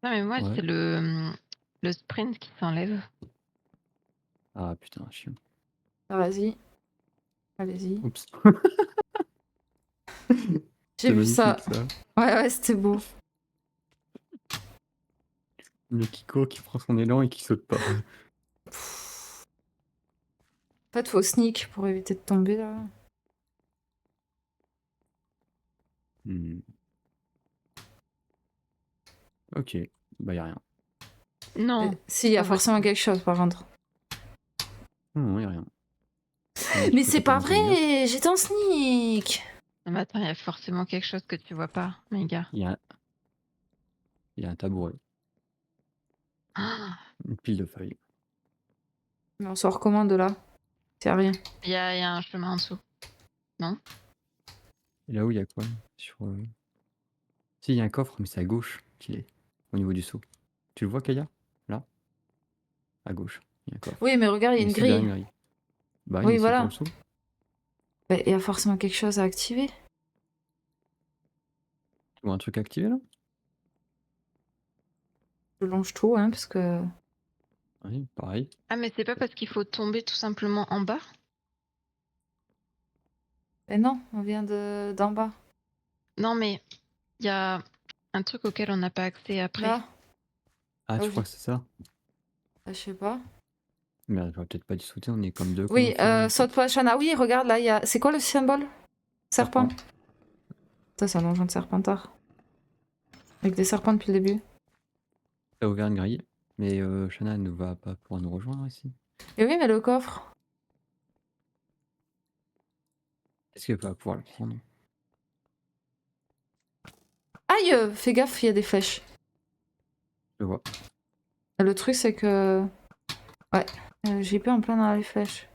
Non, mais moi, Ouais. c'est le sprint qui s'enlève. Ah putain, chiant. Ah, vas-y. Allez-y. Oups. J'ai C'est vu ça. magnifique, ça. Ouais, ouais, c'était beau. Le Kiko qui prend son élan et qui saute pas. En fait, faut sneak pour éviter de tomber là. Hmm. Ok. Bah, y a rien. Non. Si, il y a pas forcément possible. quelque chose par contre. Non, y a rien. Mais c'est pas vrai, j'étais en sneak. Non, mais attends, il y a forcément quelque chose que tu vois pas, mes gars. Il y a un tabouret. Ah, Une pile de feuilles. Mais on sort comment de là? C'est rien. il y a un chemin en dessous. Et là où il y a quoi? Si, il y a un coffre, mais c'est à gauche qu'il est. Au niveau du saut. Tu le vois, Kaya? Là? À gauche. Il y a un coffre. Oui, mais regarde, il y a Mais une c'est derrière grille. une grille. Bah, Oui, mais c'est voilà. pour le saut. Bah, il y a forcément quelque chose à activer. Tu vois un truc activé là? Je longe tout, hein, parce que. Oui, pareil. Ah, mais c'est pas parce qu'il faut tomber tout simplement en bas? Mais non, on vient d'en bas. Non, mais il y a un truc auquel on n'a pas accès après. Là? Ah, tu oui. crois que c'est ça? Je sais pas. Mais j'aurais peut-être pas dû sauter, on est comme deux. Oui, saute pas, Shana. Oui, regarde, là, il y a. C'est quoi le symbole? Serpent. Ça, c'est un donjon de serpentard. Avec des serpents depuis le début. T'as ouvert une grille, mais Shana ne va pas pouvoir nous rejoindre ici. Et oui, mais le coffre. Est-ce qu'elle va pouvoir le prendre? Aïe! Fais gaffe, il y a des flèches. Je le vois. Le truc, c'est que. Ouais, JP en plein dans les flèches.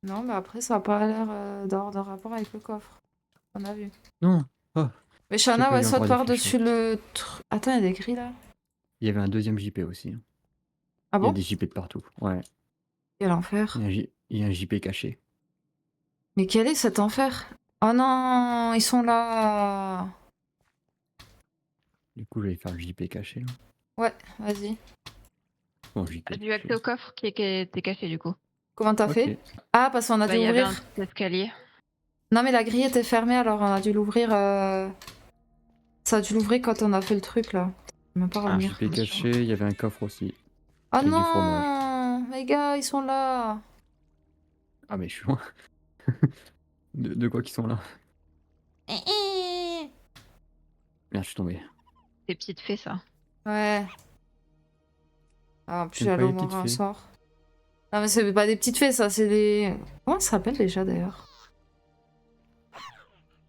Non, mais après, ça a pas l'air d'avoir de rapport avec le coffre. On a vu. Non! Oh! Mais J'ai Shana, pas ouais, eu saute encore des par-dessus flèches, le. Attends, il y a des grilles là. Il y avait un deuxième JP aussi, hein. Ah Il y a bon? des JP de partout. Ouais. Quel enfer. Il y a un JP caché. Mais quel est cet enfer? Oh non, ils sont là. Du coup, je vais faire le JP caché là. Ouais, vas-y. Bon, JP J'ai eu caché. accès au coffre qui était caché du coup. Comment t'as Ok. fait? Ah, parce qu'on a Bah, dû il y avait ouvrir. un escalier. Non, mais la grille était fermée, alors on a dû l'ouvrir. Ça a dû l'ouvrir quand on a fait le truc là. Je peux même pas Ah, revenir. JP caché, il y avait un coffre aussi. Oh Avec du fromage. non! Les gars, ils sont là! Ah, mais je suis loin. De quoi qu'ils sont là? Merde, je suis tombé. Des petites fées, ça. Ouais. Ah, en plus, J'aime j'allais pas au les petites mort un fées. sort. Non, mais c'est pas des petites fées, ça, c'est des. Comment ça s'appelle déjà d'ailleurs?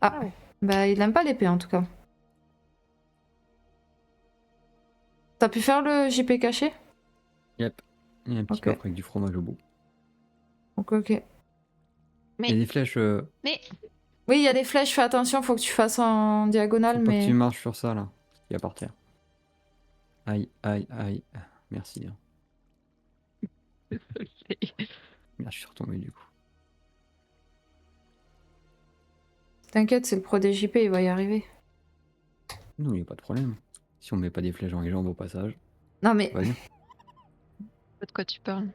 Ah, bah, il aime pas l'épée en tout cas. T'as pu faire le JP caché? Yep. Il y a un petit Ok. coffre avec du fromage au bout. Ok, ok. Il y a des flèches. Mais Oui, il y a des flèches, fais attention, faut que tu fasses en diagonale, Faut pas que mais. tu marches sur ça là. Il y a par terre. Aïe, aïe, aïe. Merci. Hein. Merde, je suis retombé du coup. T'inquiète, c'est le pro des JP, il va y arriver. Non, il n'y a pas de problème. Si on met pas des flèches dans les jambes au passage. Non, mais. Vas-y. de quoi tu parles?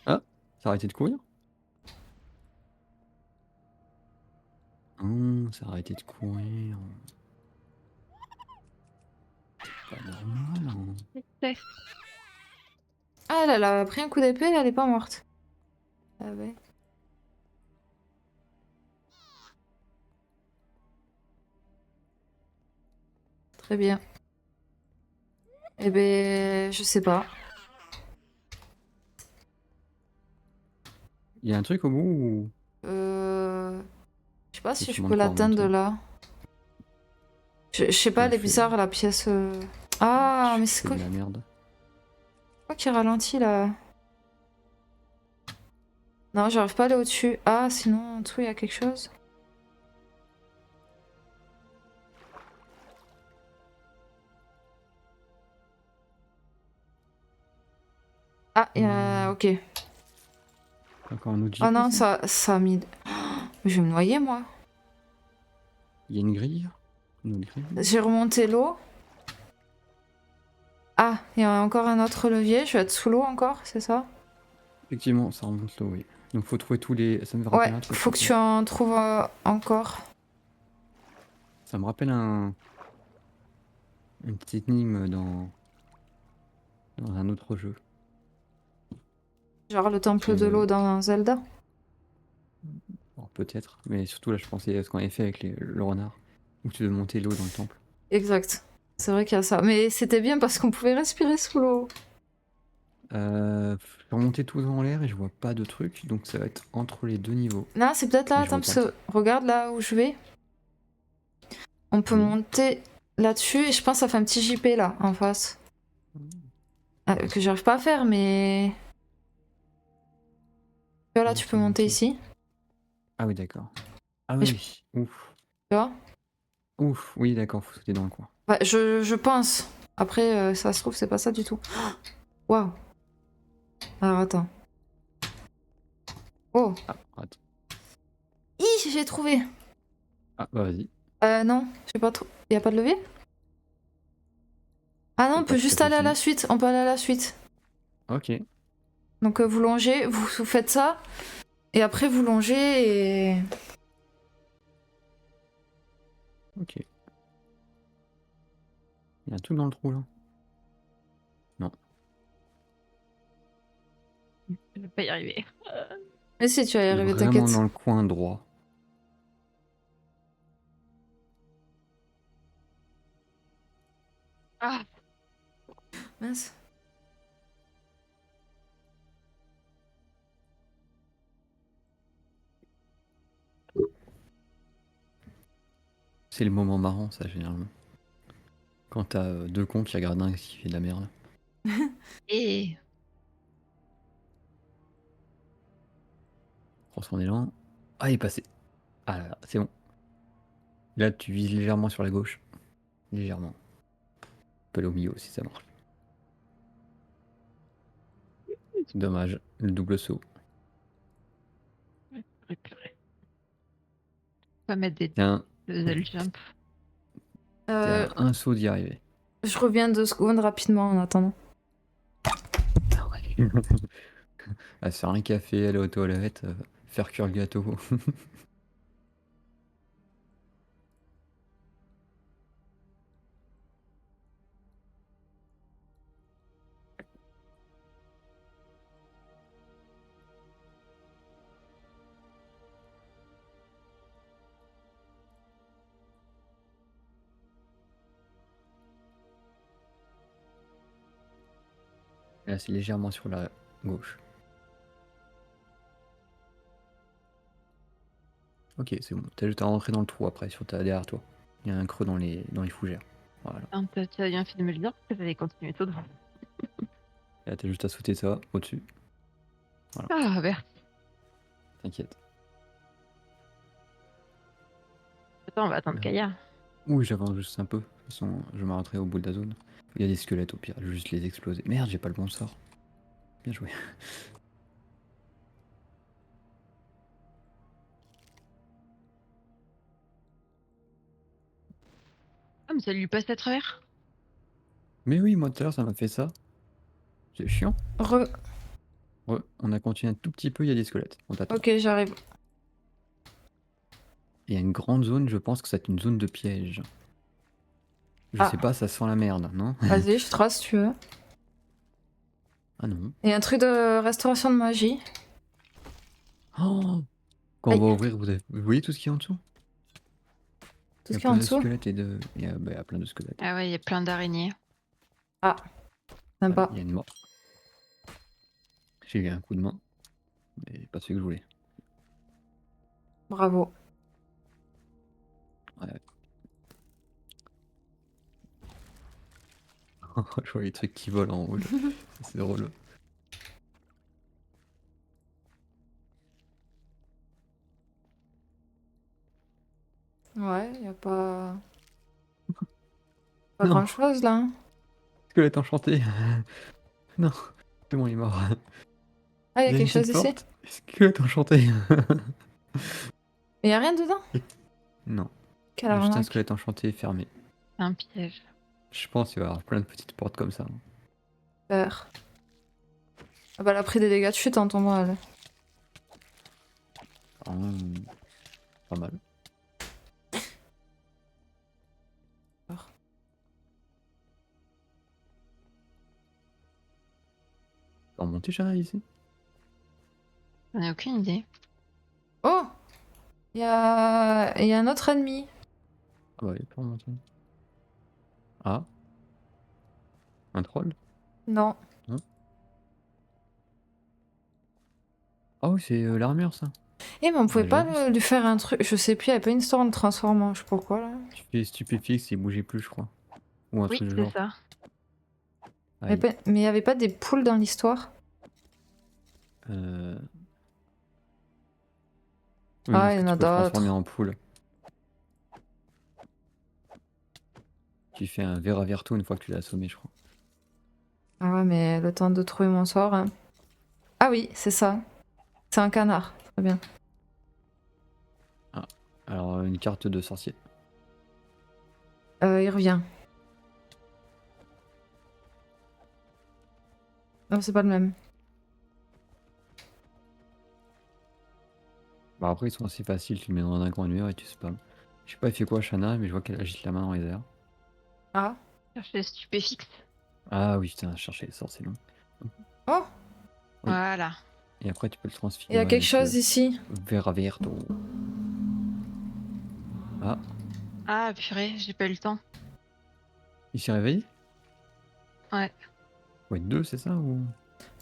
Ah, ça a arrêté de courir? Non, ça a arrêté de courir. Pas normal, hein. Ouais. Ah, elle a pris un coup d'épée, elle est pas morte. Ah ouais. Très bien. Eh ben, je sais pas. Il y a un truc au bout ou Je sais pas faut si je sûrement peux de quoi l'atteindre de remonter? là. Je sais pas, Il elle est fait... bizarre la pièce. Ah, mais Tu c'est fais quoi, de la merde. quoi qui ralentit là? Non, j'arrive pas à aller au-dessus. Ah, sinon, en dessous, il y a quelque chose. Ah, il y a... Ok. Encore un autre Oh JP, non, ça? ça a mis... Je vais me noyer, moi. Il y a une grille? Une autre grille? J'ai remonté l'eau. Ah, il y a encore un autre levier. Je vais être sous l'eau encore, c'est ça? Effectivement, ça remonte l'eau, oui. Donc faut trouver tous les... Ça me Ouais, rappelle un truc faut en que fait. tu en trouves encore. Ça me rappelle une petite énigme dans un autre jeu. Genre le temple de l'eau dans Zelda. Alors, peut-être, mais surtout là je pensais à ce qu'on avait fait avec le renard, où tu devais monter l'eau dans le temple. Exact. C'est vrai qu'il y a ça. Mais c'était bien parce qu'on pouvait respirer sous l'eau. Je vais remonter tout en l'air et je vois pas de truc, donc ça va être entre les deux niveaux. Non, c'est peut-être là, Mais je attends, parce retente. que regarde là où je vais. On peut Oui. monter là-dessus et je pense que ça fait un petit JP là, en face. Que j'arrive pas à faire, mais... Tu vois, là, Comment tu ça peux monter monter? ici. Ah oui, d'accord. Ah Mais oui, oui. Ouf. Tu vois? Ouf, oui, d'accord, faut sauter dans le coin. Ouais, je pense. Après, ça se trouve, c'est pas ça du tout. Waouh. Alors, attends. Oh. Ah, attends. Hi, j'ai trouvé. Ah, bah vas-y. Non, j'ai pas trop... Y a pas de levier? Ah non, C'est on pas peut tout à juste fait aller à la fini. suite. On peut aller à la suite. Ok. Donc, vous longez, vous faites ça. Et après, vous longez et... Ok. Il y a un truc dans le trou là. Non. Je vais pas y arriver. Mais si, tu vas y C'est arriver, vraiment t'inquiète. dans le coin droit. Ah, Mince. C'est le moment marrant, ça, généralement. Quand t'as deux cons qui regardent un qui fait de la merde. et Prends son élan. Ah, il est passé. Ah là, là, c'est bon. Là, tu vises légèrement sur la gauche. Légèrement. On peut aller au milieu si ça marche. Dommage, le double saut. purée. On va mettre des Tiens, puzzle jump. t'es Euh, à un saut d'y arriver. je reviens 2 secondes rapidement en attendant. Ah ouais. À se faire un café, aller aux toilettes, faire cuire le gâteau. Là, c'est légèrement sur la gauche. Ok, c'est bon. T'as juste à rentrer dans le trou après, derrière toi. Il y a un creux dans les fougères. Voilà. Hein, tu as bien fait de me le dire parce que j'allais continuer tout droit. Et là, t'as juste à sauter ça au-dessus. Ah, merci. T'inquiète. Attends, on va attendre Kaya. Oui, j'avance juste un peu. De toute façon, je m'arrêterai au bout de la zone. Il y a des squelettes au pire, je vais juste les exploser. Merde, j'ai pas le bon sort. Bien joué. Ah, mais ça lui passe à travers. Mais oui, moi tout à l'heure, ça m'a fait ça. C'est chiant. Re... Ouais, on a continué un tout petit peu, il y a des squelettes. On t'attend. Ok, j'arrive. Il y a une grande zone, je pense que c'est une zone de piège. Je Ah. sais pas, ça sent la merde, non? Vas-y, je trace si tu veux. Ah non. Il y a un truc de restauration de magie. Oh, quand on Aïe, va ouvrir, vous voyez tout ce qu'il y a en dessous? tout Il y ce a qui est en plein de dessous. squelettes et de. Il y a plein de squelettes. Ah ouais, il y a plein d'araignées. Ah, Ouais, sympa. il y a une mort. J'ai eu un coup de main, mais pas celui que je voulais. Bravo. Ouais. Je vois les trucs qui volent en haut. Là. C'est drôle. Ouais, y a pas Non, grand chose là. Hein. squelette enchanté. Non, c'est bon, il est mort. Ah, y Il a y a une quelque chose petite ici. porte. Squelette enchanté. Mais y a rien dedans. Non, Quelle juste un arnaque. squelette enchanté fermé. Un piège. Je pense qu'il va y avoir plein de petites portes comme ça. Super. Ah bah, elle a pris des dégâts de chute en tombant, elle. Pas mal. T'as remonté, Chana, ici? J'en ai aucune idée. Oh, y a un autre ennemi. Ah bah, il est pas remonté. Ah, un troll? Non. Non. Ah oui, c'est l'armure, ça. Eh, mais on pouvait Ah, pas j'avais vu ça. lui faire un truc. Je sais plus, y avait pas une histoire de transformant, je sais pas pourquoi là. Tu fais stupéfixe, il bougeait plus, je crois. Ou un Oui, truc du c'est genre. ça. Aïe. Mais y avait pas des poules dans l'histoire. Euh... Oui, dans Ah, ce il y cas, en tu a peux le transformer d'autres. en poule. Tu fais un Veravirto une fois que tu l'as assommé, je crois. Ah ouais, mais le temps de trouver mon sort. Hein. Ah oui, c'est ça. C'est un canard. Très bien. Ah, alors une carte de sorcier. Il revient. Non, c'est pas le même. Bah après, ils sont assez faciles, tu le mets dans un coin de mur et tu spams. Je sais pas, il fait quoi, Shana, mais je vois qu'elle agite la main dans les airs. Ah. Chercher stupéfixe. Ah oui, putain, chercher les sorts, c'est long. Oh, Oui. Voilà. Et après, tu peux le il y a transfigurer quelque avec chose ici. Veravirto. Ah, Ah purée, j'ai pas eu le temps. il s'est réveillé? Ouais. Ouais, deux, c'est ça ou...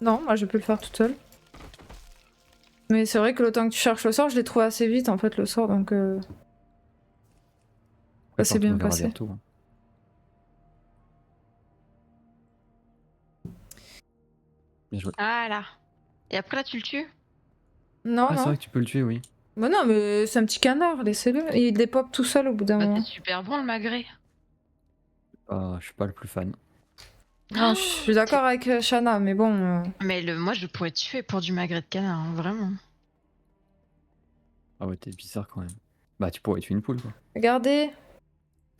Non, moi je peux le faire toute seule. Mais c'est vrai que le temps que tu cherches le sort, je l'ai trouvé assez vite en fait le sort, donc ça s'est Prépare ton bien passé. Veravirto. Hein. Bien joué. Ah là. Et après là, tu le tues? Non, Ah, c'est non. vrai que tu peux le tuer, oui. Bah non, mais c'est un petit canard, laissez-le. Il dépop tout seul au bout d'un Bah, c'est moment. super bon le magret. Ah, je suis pas le plus fan. Non, je suis d'accord avec Shana, mais bon. Mais moi, je pourrais tuer pour du magret de canard, hein, vraiment. Ah ouais, t'es bizarre quand même. Bah, tu pourrais tuer une poule, quoi. Regardez.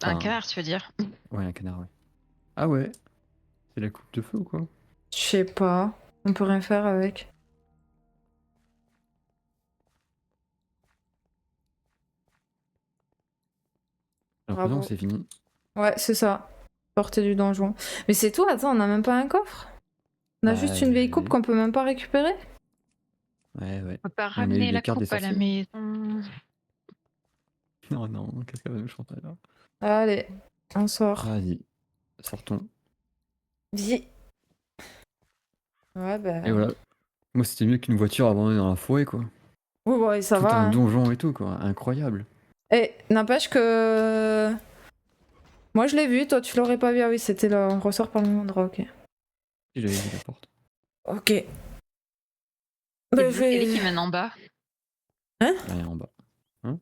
Un Enfin, canard, tu veux dire? ouais, un canard, ouais. Ah ouais, c'est la coupe de feu ou quoi? Je sais pas. On peut rien faire avec. J'ai l'impression que Bravo. c'est fini. Ouais, c'est ça. Sortez du donjon. Mais c'est tout, attends, on a même pas un coffre? On a juste Bah, une vieille coupe qu'on peut même pas récupérer? ouais, ouais. On peut pas Et on a eu ramener les la cartes des coupe à la sorciers. maison. Non, non, qu'est-ce qu'elle va nous chanter là? Allez, on sort. Vas-y, sortons. Viens. Ouais, Et bah. voilà. Moi, c'était mieux qu'une voiture abandonnée dans la forêt, quoi. Ouais, ouais, ça Tout va. un Hein. donjon et tout, quoi. Incroyable. Et n'empêche que. Moi je l'ai vu, toi tu l'aurais pas vu. Ah oui, c'était là. On ressort par le même endroit, ok. Si j'avais vu la porte. Ok. C'est Bah, le je escalier vais. qui mène en bas. Hein? Rien en bas. Hein?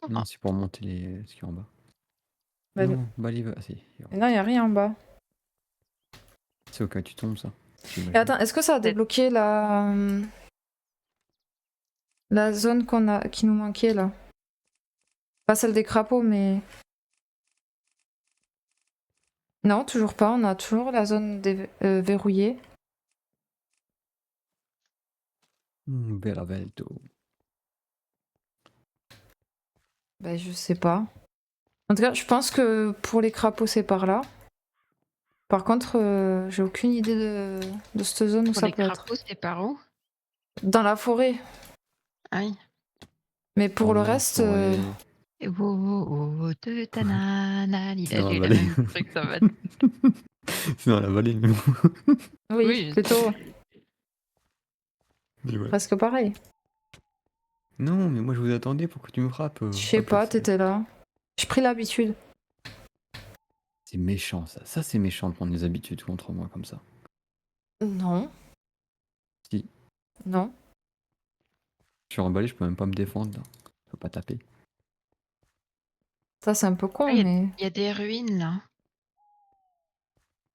Oh, Non, c'est pour monter ce qui est en bas. Bah, Non, bah, ah si. non, y a rien en bas. C'est au cas où tu tombes, ça. Et J'imagine. attends, est-ce que ça a débloqué la zone qui nous manquait là? Pas celle des crapauds, mais. Non, toujours pas. On a toujours la zone verrouillée. Belavelto. Bah, je sais pas. En tout cas, je pense que pour les crapauds, c'est par là. Par contre, j'ai aucune idée de cette zone où Pour ça les peut être. crapauds, c'est par où? Dans la forêt. Ah oui. Mais pour Dans le la reste, forêt. Et wow, de ta nanani. C'est dans J'ai la eu la vallée. même truc dans ma C'est dans la vallée, mais bon. oui, Oui, je plutôt Mais ouais. presque pareil. Non, mais moi je vous attendais pour que tu me frappes. Je sais Hop, pas, c'est- t'étais là. J'ai pris l'habitude. C'est méchant ça. Ça c'est méchant de prendre des habitudes contre moi comme ça. Non, Si non. je suis emballé, je peux même pas me défendre là. Je peux pas taper. Ça, c'est un peu con, Ah, il mais. y a des ruines là.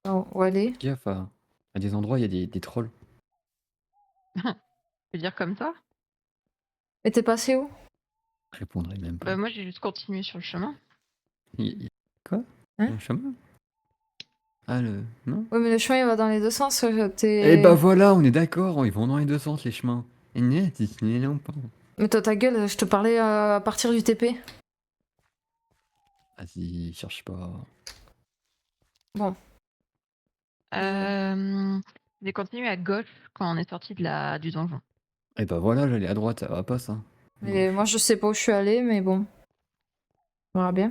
Oh, où aller? Gaffe à des endroits, il y a des trolls. Je veux dire comme ça? Mais t'es passé où? Je répondrai même pas. Bah, moi, j'ai juste continué sur le chemin. Quoi? Hein? Un chemin? Ah le. Non? Oui, mais le chemin, il va dans les deux sens. Eh bah voilà, on est d'accord, ils vont dans les deux sens les chemins. Et net, ils là ou pas? Mais toi, ta gueule, je te parlais à partir du TP. Vas-y, cherche pas. Bon. J'ai continué à gauche quand on est sorti du donjon. Eh bah voilà, j'allais à droite, ça va pas ça. Mais moi, je sais pas où je suis allée, mais bon. On verra bien.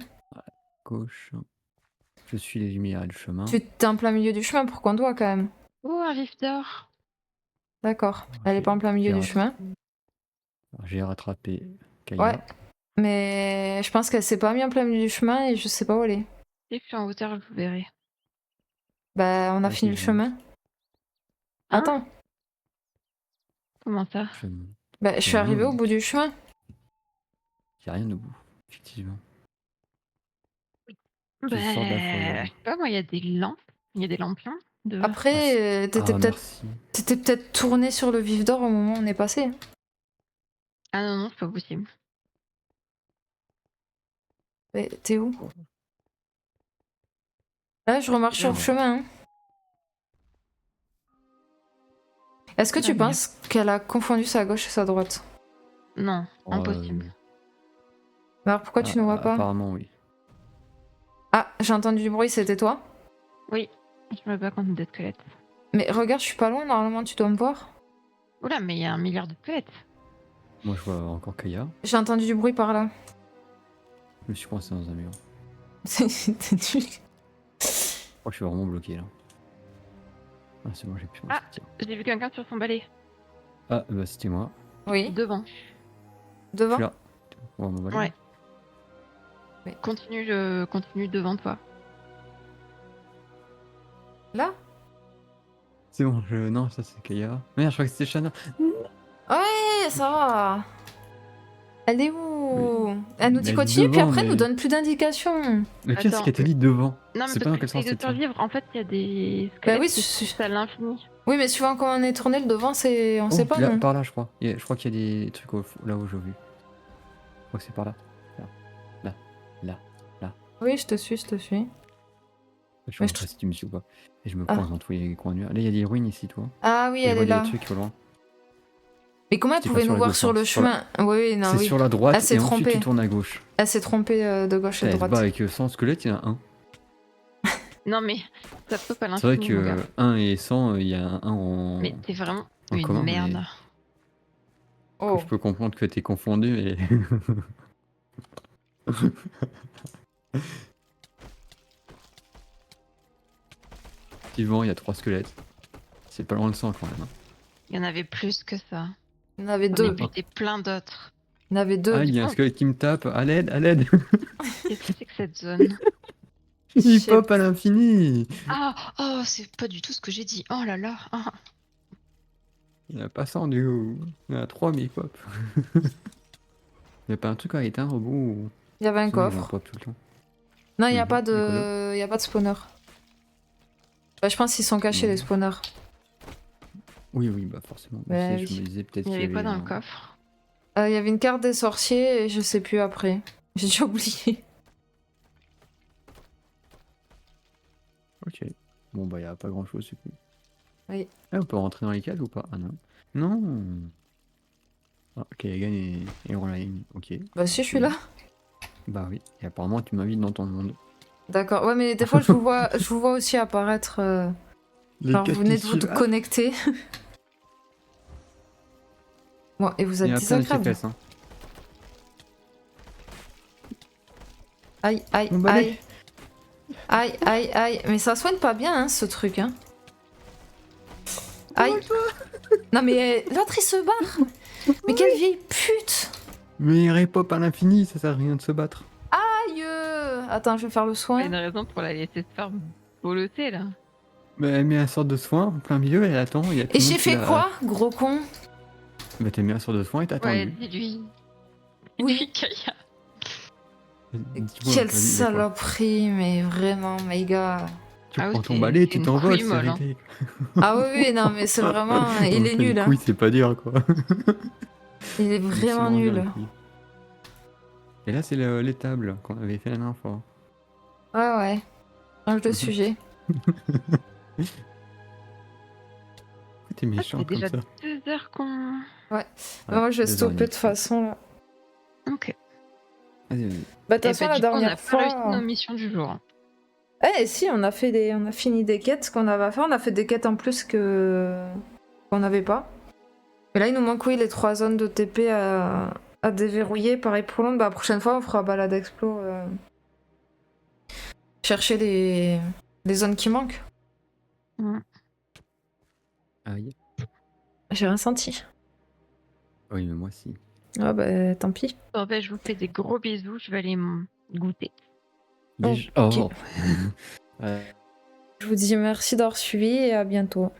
Gauche. Je suis les lumières et le chemin. Tu t'es en plein milieu du chemin pour qu'on doit quand même. Oh, un vif d'or! D'accord. Elle est pas en plein milieu du chemin. J'ai rattrapé Kaya. Ouais. Mais je pense qu'elle s'est pas mise en plein milieu du chemin et je sais pas où elle est. Dès que je suis en hauteur, je vous verrai. Bah, on a Ok, fini le je chemin. Hein? Attends. Comment ça? Bah, je suis arrivée au bout du chemin. Il n'y a rien au bout, effectivement. Bah, Tu sors de la forêt. je sais pas, moi, il y a des lampes. Il y a des lampions dehors. Après, Merci. t'étais peut-être tourné sur le vif d'or au moment où on est passé. Ah non, non, c'est pas possible. Mais t'es où? Là, je remarche sur le Ouais. chemin. Hein. Est-ce que tu Bah, penses qu'elle a confondu sa gauche et sa droite? Non, impossible. Mais alors pourquoi tu ne vois pas? Apparemment, oui. Ah, j'ai entendu du bruit, c'était toi? Oui, je me bats contre des squelettes. Mais regarde, je suis pas loin, normalement tu dois me voir. Oula, mais il y a 1 milliard de squelettes. Moi, je vois encore Kaya. J'ai entendu du bruit par là. Je me suis coincé dans un mur. T'es nul. Je crois que je suis vraiment bloqué là. Ah, c'est bon, j'ai pu m'en Ah. sortir. J'ai vu quelqu'un sur son balai. Ah, bah c'était moi. Oui, Devant. Je devant. suis là. On va m'en aller. Ouais. Mais- Continue devant toi. Là? C'est bon, non, ça c'est Kaya. Merde, je crois que c'était Shana. Ouais, ça va. Elle est où? Elle nous dit elle est continue, puis devant, après elle nous mais- donne plus d'indications. Le pire, c'est Attends, qu'elle te dit devant. Non, mais C'est pas parce dans que quel sens j'essaye de c'est survivre. En fait, il y a des Bah squelettes oui, qui sont à l'infini. oui, mais suivant comment on est tourné, le devant, c'est. On Oh, sait pas, là, non? par là, je crois. Je crois qu'il y a des trucs là où j'ai vu. Je crois que c'est par là. Là. Oui, je te suis, je te suis. Je Mais sais je pas si tu me suis ou pas. Et je me Ah. coince dans tous les coins de mur. Là, il y a des ruines ici, toi. Ah oui, Et je elle vois est là. des trucs au loin. Mais comment elle C'est pas pouvait sur nous les voir deux sur sens, le sur la- chemin? Oui, non, C'est oui. sur la droite Elle s'est et ensuite trompée. tu tournes à gauche. Elle s'est trompée de gauche et de Elle se bat droite. avec 100 squelettes, il y en a un. Non, mais ça peut pas C'est vrai l'infini, mon gars. que 1 et 100, il y a un en, Mais t'es vraiment en une commun. merde. Mais Oh. je peux comprendre que t'es confondu, mais. Effectivement, il y a 3 squelettes. C'est pas loin de 100 quand même. Hein. Il y en avait plus que ça. Il y en avait J'en ai deux. buté plein d'autres. Il y en avait deux. Ah, il y a un squelette qui me tape. À l'aide, à l'aide. Qu'est-ce que c'est que cette zone? Il sais pop à l'infini. Ah, oh, c'est pas du tout ce que j'ai dit. Oh là là. Ah. Il y en a pas 100 du coup. Il y en a 3, mais il pop. Il y a pas un truc à éteindre au bout ou... Il y avait un Sinon, ils vont coffre. pop tout le temps. Non, il n'y a Mhm, pas rigolo. de. Il y a pas de spawner. Bah, je pense qu'ils sont cachés, Non. les spawners. Oui, bah forcément. Bah Aussi, je oui. me disais peut-être Il y qu'il y avait quoi avait dans le un- coffre? Il y avait une carte des sorciers et je sais plus après. J'ai déjà oublié. Ok. Bon, bah, il y a pas grand chose, du coup. Oui. Ah, on peut rentrer dans les cases ou pas? Ah non. Non. Ah, Keegan et Roline. Ok. Bah si, je suis là. Bah oui. Et apparemment, tu m'invites dans ton monde. D'accord. Ouais, mais des fois, je vous vois aussi apparaître. Les Alors, vous quatre venez qui de vous suivent. Ah, connecter. Bon, et vous il y êtes a plein de désagréable. CFS. Hein. Aïe, aïe, Bon, bah, aïe. allez. Aïe, aïe, aïe. Mais ça soigne pas bien, hein, ce truc, hein. Aïe. Non, mais l'autre, il se barre. Mais quelle vieille pute. Mais il répop à l'infini, ça sert à rien de se battre. Aïe. Attends, je vais faire le Pas soin. une raison pour la laisser se faire boloter là. Mais elle met un sort de soin en plein milieu, elle attend. Il y a tout Et le monde j'ai qui fait la- quoi, gros con? Bah, t'as mis un sort de soin et t'as Ouais, attendu. dis-lui. Oui. Dis-lui, Kaya. Dis-moi, Quelle vas-y, il y a quoi saloperie, mais vraiment, mes gars. Tu Ah oui, prends ton c'est- balai, c'est tu une t'envoles, couille c'est molle, hein. réglé. Ah oui, oui, non, mais c'est vraiment. Il est Enfin, nul, les hein. couilles, c'est pas dur, quoi. Il est Mais c'est vraiment bien, les nul. couilles. Et là, c'est l'étable qu'on avait fait la dernière fois. Ouais, ouais. Change de Mhm. sujet. T'es Ah, méchant c'est comme déjà ça. 2 heures qu'on. Ouais. Moi, je vais 2 heures et stopper de demie. toute façon, là. Ok. Vas-y, vas-y. Bah, de toute Et façon, bah, la du coup, on dernière n'a pas réussi fois. nos missions du jour. Eh, si, on a fini des quêtes qu'on avait à faire. On a fait des quêtes en plus qu'on n'avait pas. Mais là, il nous manque, oui, les 3 zones de TP à déverrouiller. Pareil pour Londres. Bah, la prochaine fois, on fera balade explo. Chercher les zones qui manquent. Mm. Aïe. J'ai rien senti. Oui, mais moi, si. Ah, bah, tant pis. Bon, bah, je vous fais des gros bisous. Je vais aller goûter. Déjà- Ok. Oh. Je vous dis merci d'avoir suivi et à bientôt.